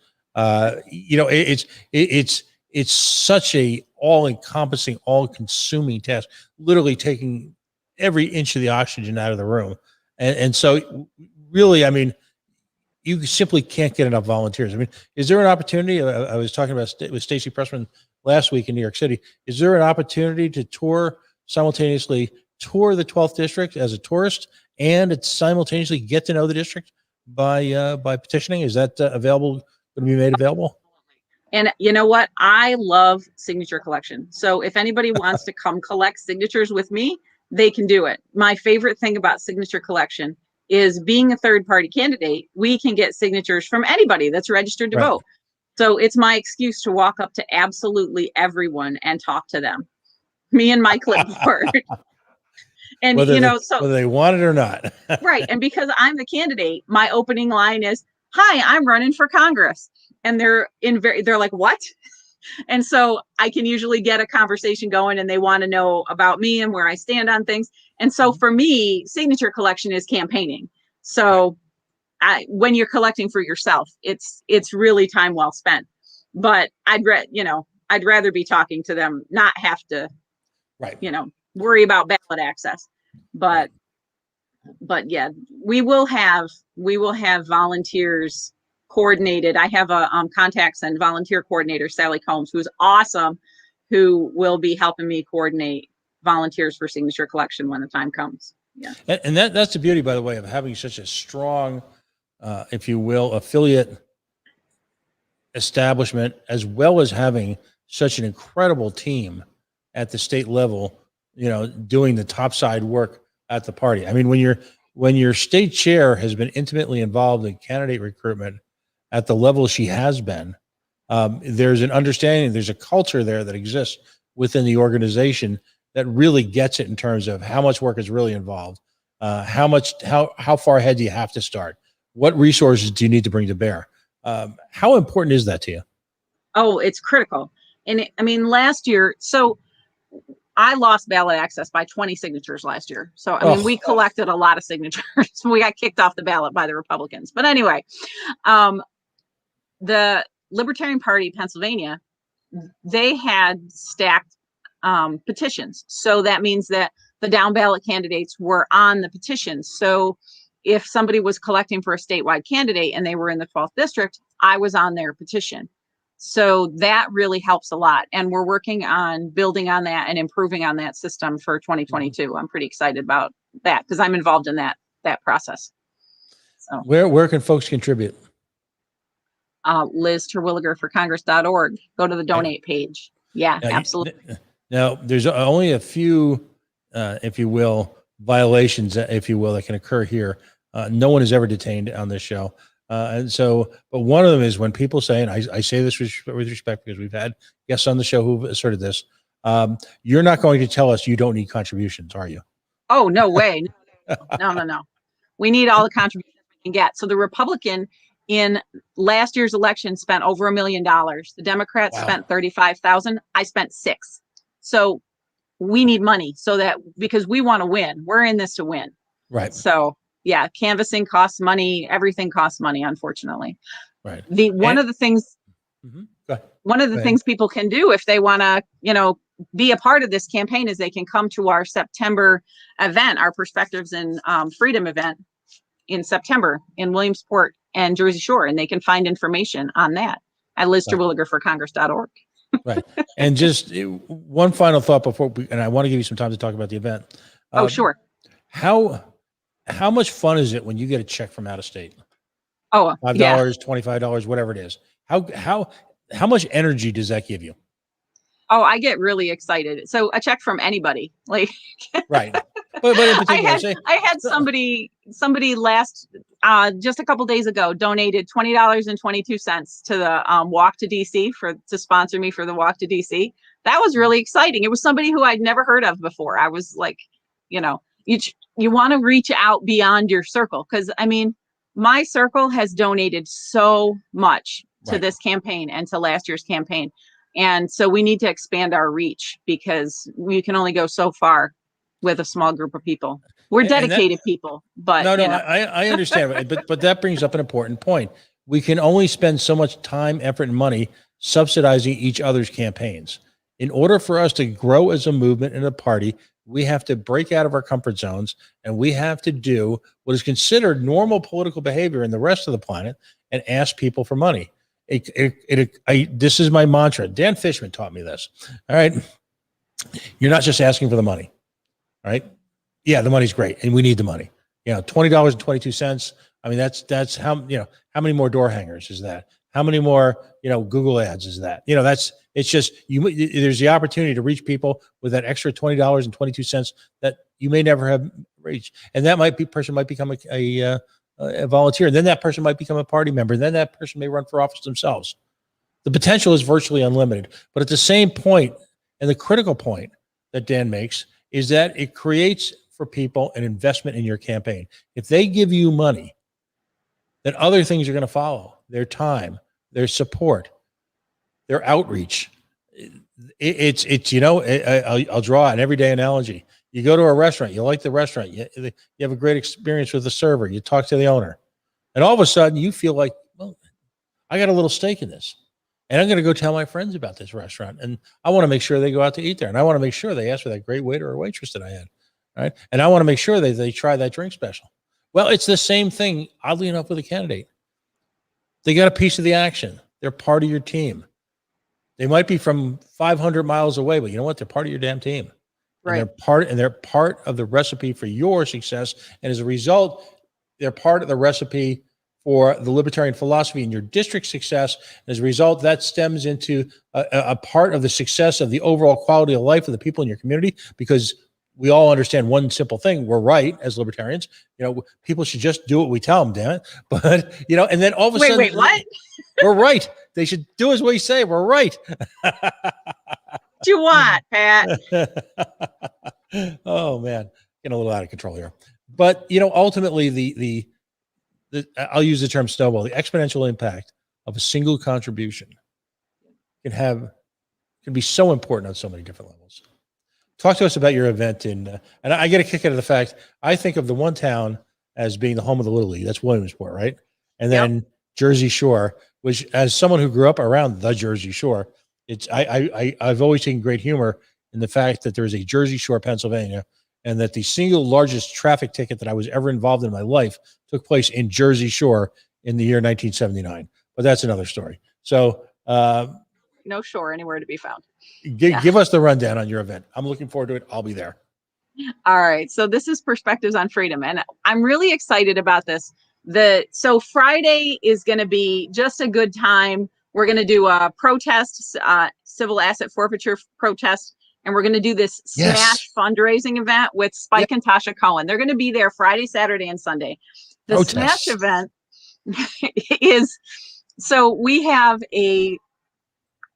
It's such a all-encompassing, all-consuming task, literally taking every inch of the oxygen out of the room. And so really, I mean, you simply can't get enough volunteers. I mean, is there an opportunity? I was talking about with Stacey Pressman last week in New York City. Is there an opportunity to simultaneously tour the 12th district as a tourist and simultaneously get to know the district by petitioning? Is that going to be made available? And you know what? I love signature collection. So if anybody wants to come collect signatures with me, they can do it. My favorite thing about signature collection is being a third-party candidate. We can get signatures from anybody that's registered to vote. So it's my excuse to walk up to absolutely everyone and talk to them. Me and my clipboard. And whether they want it or not. Right. And because I'm the candidate, my opening line is, "Hi, I'm running for Congress." And they're like, "What?" And so I can usually get a conversation going, and they want to know about me and where I stand on things. And so for me, signature collection is campaigning. So when you're collecting for yourself, it's really time well spent. But I'd rather be talking to them, not have to, worry about ballot access. But yeah, we will have volunteers coordinated. I have a contacts and volunteer coordinator, Sally Combs, who's awesome, who will be helping me coordinate volunteers for signature collection when the time comes. Yeah. And that's the beauty, by the way, of having such a strong, if you will, affiliate establishment, as well as having such an incredible team at the state level doing the topside work at the party. I mean, when your state chair has been intimately involved in candidate recruitment at the level she has been, there's an understanding, there's a culture there that exists within the organization that really gets it in terms of how much work is really involved, how far ahead do you have to start, what resources do you need to bring to bear. How important is that to you? Oh, it's critical. And I mean, last year, so I lost ballot access by 20 signatures last year. So, I mean, we collected a lot of signatures. We got kicked off the ballot by the Republicans. But anyway, the Libertarian Party, Pennsylvania, they had stacked petitions. So that means that the down ballot candidates were on the petitions. So if somebody was collecting for a statewide candidate and they were in the 12th district, I was on their petition. So that really helps a lot. And we're working on building on that and improving on that system for 2022. I'm pretty excited about that because I'm involved in that process. So where can folks contribute? Liz Terwilliger for Congress.org. Go to the donate page. Yeah, absolutely. Now, there's only a few, if you will, violations, if you will, that can occur here. No one is ever detained on this show. And so, but one of them is when people say, and I say this with respect because we've had guests on the show who've asserted this, you're not going to tell us you don't need contributions, are you? Oh, no way. No. We need all the contributions we can get. So the Republican in last year's election spent over $1 million. The Democrats spent 35,000. I spent 6. So we need money because we want to win. We're in this to win. Right. So yeah, canvassing costs money. Everything costs money, unfortunately. Right. One of the things people can do if they want to, be a part of this campaign is they can come to our September event, our Perspectives and Freedom event in September in Williamsport and Jersey Shore, and they can find information on that at Liz Terwilliger for Congress.org. Right. And just one final thought before and I want to give you some time to talk about the event. Oh, sure. How much fun is it when you get a check from out of state? Oh, $5, yeah. $25, whatever it is. How much energy does that give you? Oh, I get really excited. So a check from anybody, like right. But in particular, I had somebody last just a couple days ago donated $20.22 to the walk to DC to sponsor me for the walk to DC. That was really exciting. It was somebody who I'd never heard of before. I was like, you want to reach out beyond your circle because I mean, my circle has donated so much to this campaign and to last year's campaign. And so we need to expand our reach because we can only go so far with a small group of people. We're dedicated people, but I understand, but that brings up an important point. We can only spend so much time, effort, and money subsidizing each other's campaigns. In order for us to grow as a movement and a party, we have to break out of our comfort zones and we have to do what is considered normal political behavior in the rest of the planet and ask people for money. This is my mantra. Dan Fishman taught me this. All right. You're not just asking for the money. All right. Yeah, the money's great and we need the money. $20.22. I mean, that's how many more door hangers is that? How many more, Google ads is that? It's just there's the opportunity to reach people with that extra $20.22 that you may never have reached. And that person might become a volunteer. And then that person might become a party member. And then that person may run for office themselves. The potential is virtually unlimited. But at the same point, and the critical point that Dan makes is that it creates for people an investment in your campaign. If they give you money, then other things are going to follow. Their time, their support, their outreach. I'll draw an everyday analogy. You go to a restaurant, you like the restaurant, you have a great experience with the server, you talk to the owner, and all of a sudden you feel like, well, I got a little stake in this, and I'm going to go tell my friends about this restaurant, and I want to make sure they go out to eat there, and I want to make sure they ask for that great waiter or waitress that I had, right? And I want to make sure they try that drink special. Well, it's the same thing, oddly enough, with a candidate. They got a piece of the action. They're part of your team. They might be from 500 miles away, but you know what? They're part of your damn team. Right. And they're part of the recipe for your success. And as a result, they're part of the recipe for the libertarian philosophy and your district success. And as a result, that stems into a part of the success of the overall quality of life of the people in your community, because we all understand one simple thing. We're right as libertarians. People should just do what we tell them, damn it. But, and then all of a sudden, wait, what? We're right. They should do as we say. We're right. What you want, Pat? Oh man, getting a little out of control here. But ultimately, the I'll use the term snowball. The exponential impact of a single contribution can be so important on so many different levels. Talk to us about your event and I get a kick out of the fact I think of the one town as being the home of the Little League. That's Williamsport, right? And then Jersey Shore, which, as someone who grew up around the Jersey Shore, I've always seen great humor in the fact that there is a Jersey Shore, Pennsylvania, and that the single largest traffic ticket that I was ever involved in my life took place in Jersey Shore in the year 1979. But that's another story. So no shore anywhere to be found. Give us the rundown on your event. I'm looking forward to it. I'll be there. All right. So this is Perspectives on Freedom, and I'm really excited about this. So Friday is going to be just a good time. We're going to do a protest, civil asset forfeiture protest, and we're going to do this Smash fundraising event with Spike and Tasha Cohen. They're going to be there Friday, Saturday, and Sunday. The Smash event is, so we have a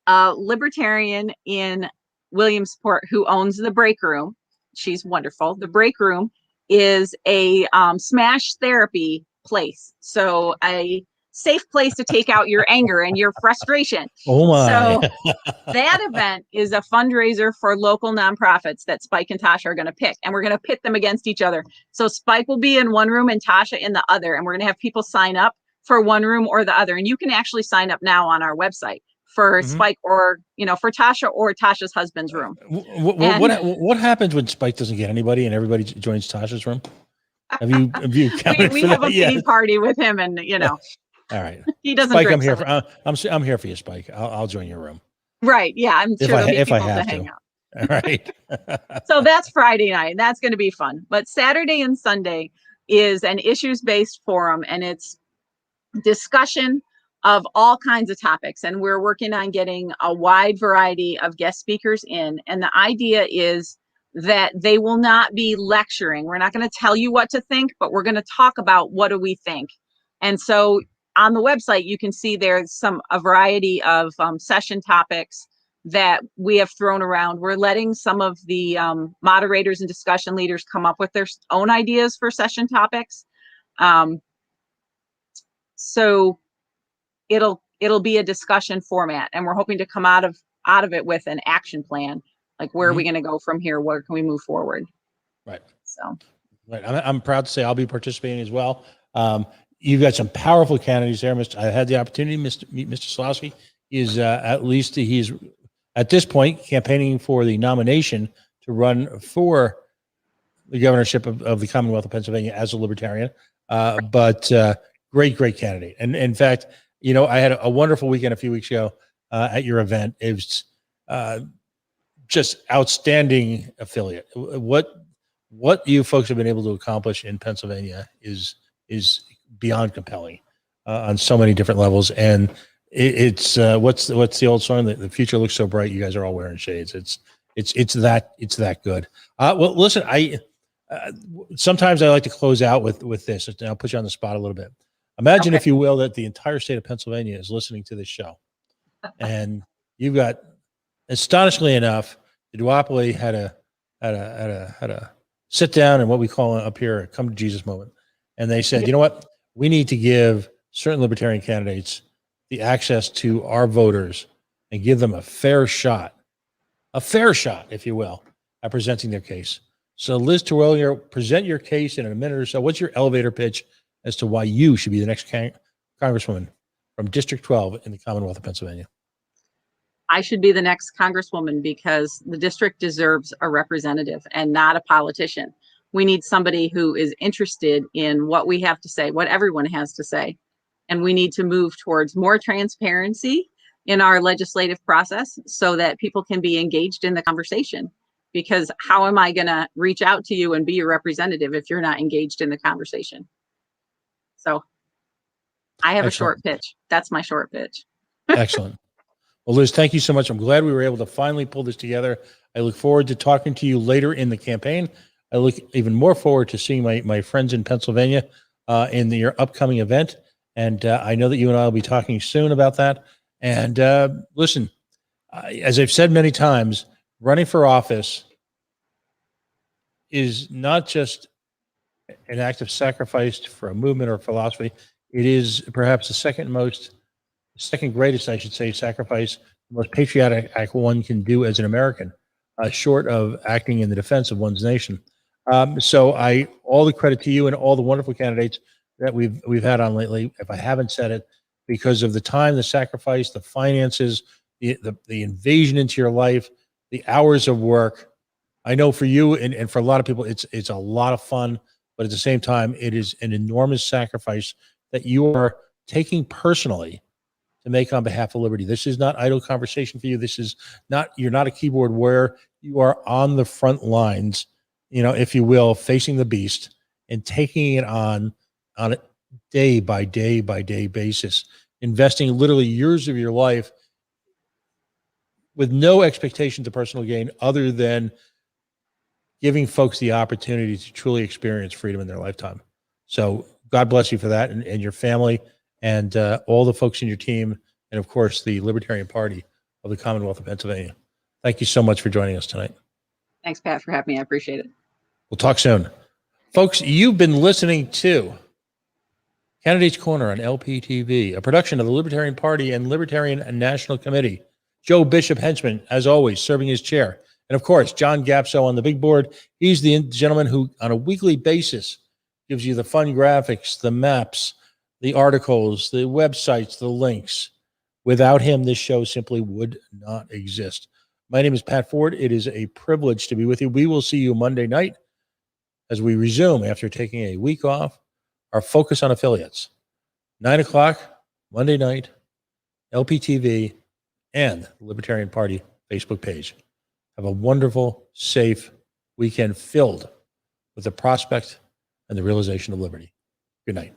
libertarian in Williamsport who owns the Break Room. She's wonderful. The Break Room is a Smash therapy place. So a safe place to take out your anger and your frustration. Oh my. So that event is a fundraiser for local nonprofits that Spike and Tasha are going to pick, and we're going to pit them against each other. So Spike will be in one room and Tasha in the other, and we're going to have people sign up for one room or the other. And you can actually sign up now on our website for Spike or, for Tasha or Tasha's husband's room. What happens when Spike doesn't get anybody and everybody joins Tasha's room? Have you counted we for have that? a pity party with him, and All right. he doesn't. Spike, drink I'm here for you, Spike. I'll join your room. Right. Yeah. I'm sure there'll be people to hang out. All right. So that's Friday night. That's going to be fun. But Saturday and Sunday is an issues-based forum, and it's discussion of all kinds of topics. And we're working on getting a wide variety of guest speakers in. And the idea is that they will not be lecturing. We're not going to tell you what to think, but we're going to talk about what do we think. And so on the website, you can see there's a variety of session topics that we have thrown around. We're letting some of the moderators and discussion leaders come up with their own ideas for session topics. So it'll be a discussion format, and we're hoping to come out of it with an action plan. Like, where are we going to go from here? Where can we move forward? Right. So, right. I'm proud to say I'll be participating as well. You've got some powerful candidates there. I had the opportunity to meet Mr. Slowski. He's at this point campaigning for the nomination to run for the governorship of the Commonwealth of Pennsylvania as a libertarian. But great candidate. And in fact, I had a wonderful weekend a few weeks ago at your event. It was just outstanding affiliate. What you folks have been able to accomplish in Pennsylvania is beyond compelling on so many different levels. And it's what's the old song? The future looks so bright. You guys are all wearing shades. It's that good. Well, listen, sometimes I like to close out with this, and I'll put you on the spot a little bit. Imagine, if you will, that the entire state of Pennsylvania is listening to this show, and you've got, astonishingly enough, the duopoly had a sit down and what we call up here a come to Jesus moment, and they said, you know what, we need to give certain libertarian candidates the access to our voters and give them a fair shot, if you will, at presenting their case. So, Liz Terwilliger, present your case in a minute or so. What's your elevator pitch as to why you should be the next congresswoman from District 12 in the Commonwealth of Pennsylvania? I should be the next congresswoman because the district deserves a representative and not a politician. We need somebody who is interested in what we have to say, what everyone has to say. And we need to move towards more transparency in our legislative process so that people can be engaged in the conversation. Because how am I going to reach out to you and be your representative if you're not engaged in the conversation? So I have a short pitch. That's my short pitch. Excellent. Well, Liz, thank you so much. I'm glad we were able to finally pull this together. I look forward to talking to you later in the campaign. I look even more forward to seeing my friends in Pennsylvania in your upcoming event. And I know that you and I will be talking soon about that. And listen, as I've said many times, running for office is not just an act of sacrifice for a movement or philosophy. It is perhaps the second greatest, I should say, sacrifice, the most patriotic act one can do as an American, short of acting in the defense of one's nation. So all the credit to you and all the wonderful candidates that we've had on lately. If I haven't said it, because of the time, the sacrifice, the finances, the invasion into your life, the hours of work. I know for you and for a lot of people, it's a lot of fun, but at the same time, it is an enormous sacrifice that you are taking personally to make on behalf of liberty. This is not idle conversation for you. This is not, you're not a keyboard warrior. You are on the front lines, if you will, facing the beast and taking it on a day by day by day basis, investing literally years of your life with no expectations of personal gain other than giving folks the opportunity to truly experience freedom in their lifetime. So God bless you for that, and your family and all the folks in your team, and of course, the Libertarian Party of the Commonwealth of Pennsylvania. Thank you so much for joining us tonight. Thanks, Pat, for having me. I appreciate it. We'll talk soon. Folks, you've been listening to Candidates Corner on LPTV, a production of the Libertarian Party and Libertarian National Committee. Joe Bishop Henchman, as always, serving as chair. And of course, John Gapso on the big board. He's the gentleman who, on a weekly basis, gives you the fun graphics, the maps, the articles, the websites, the links. Without him, this show simply would not exist. My name is Pat Ford. It is a privilege to be with you. We will see you Monday night as we resume, after taking a week off, our focus on affiliates. 9 o'clock, Monday night, LPTV, and the Libertarian Party Facebook page. Have a wonderful, safe weekend filled with the prospect and the realization of liberty. Good night.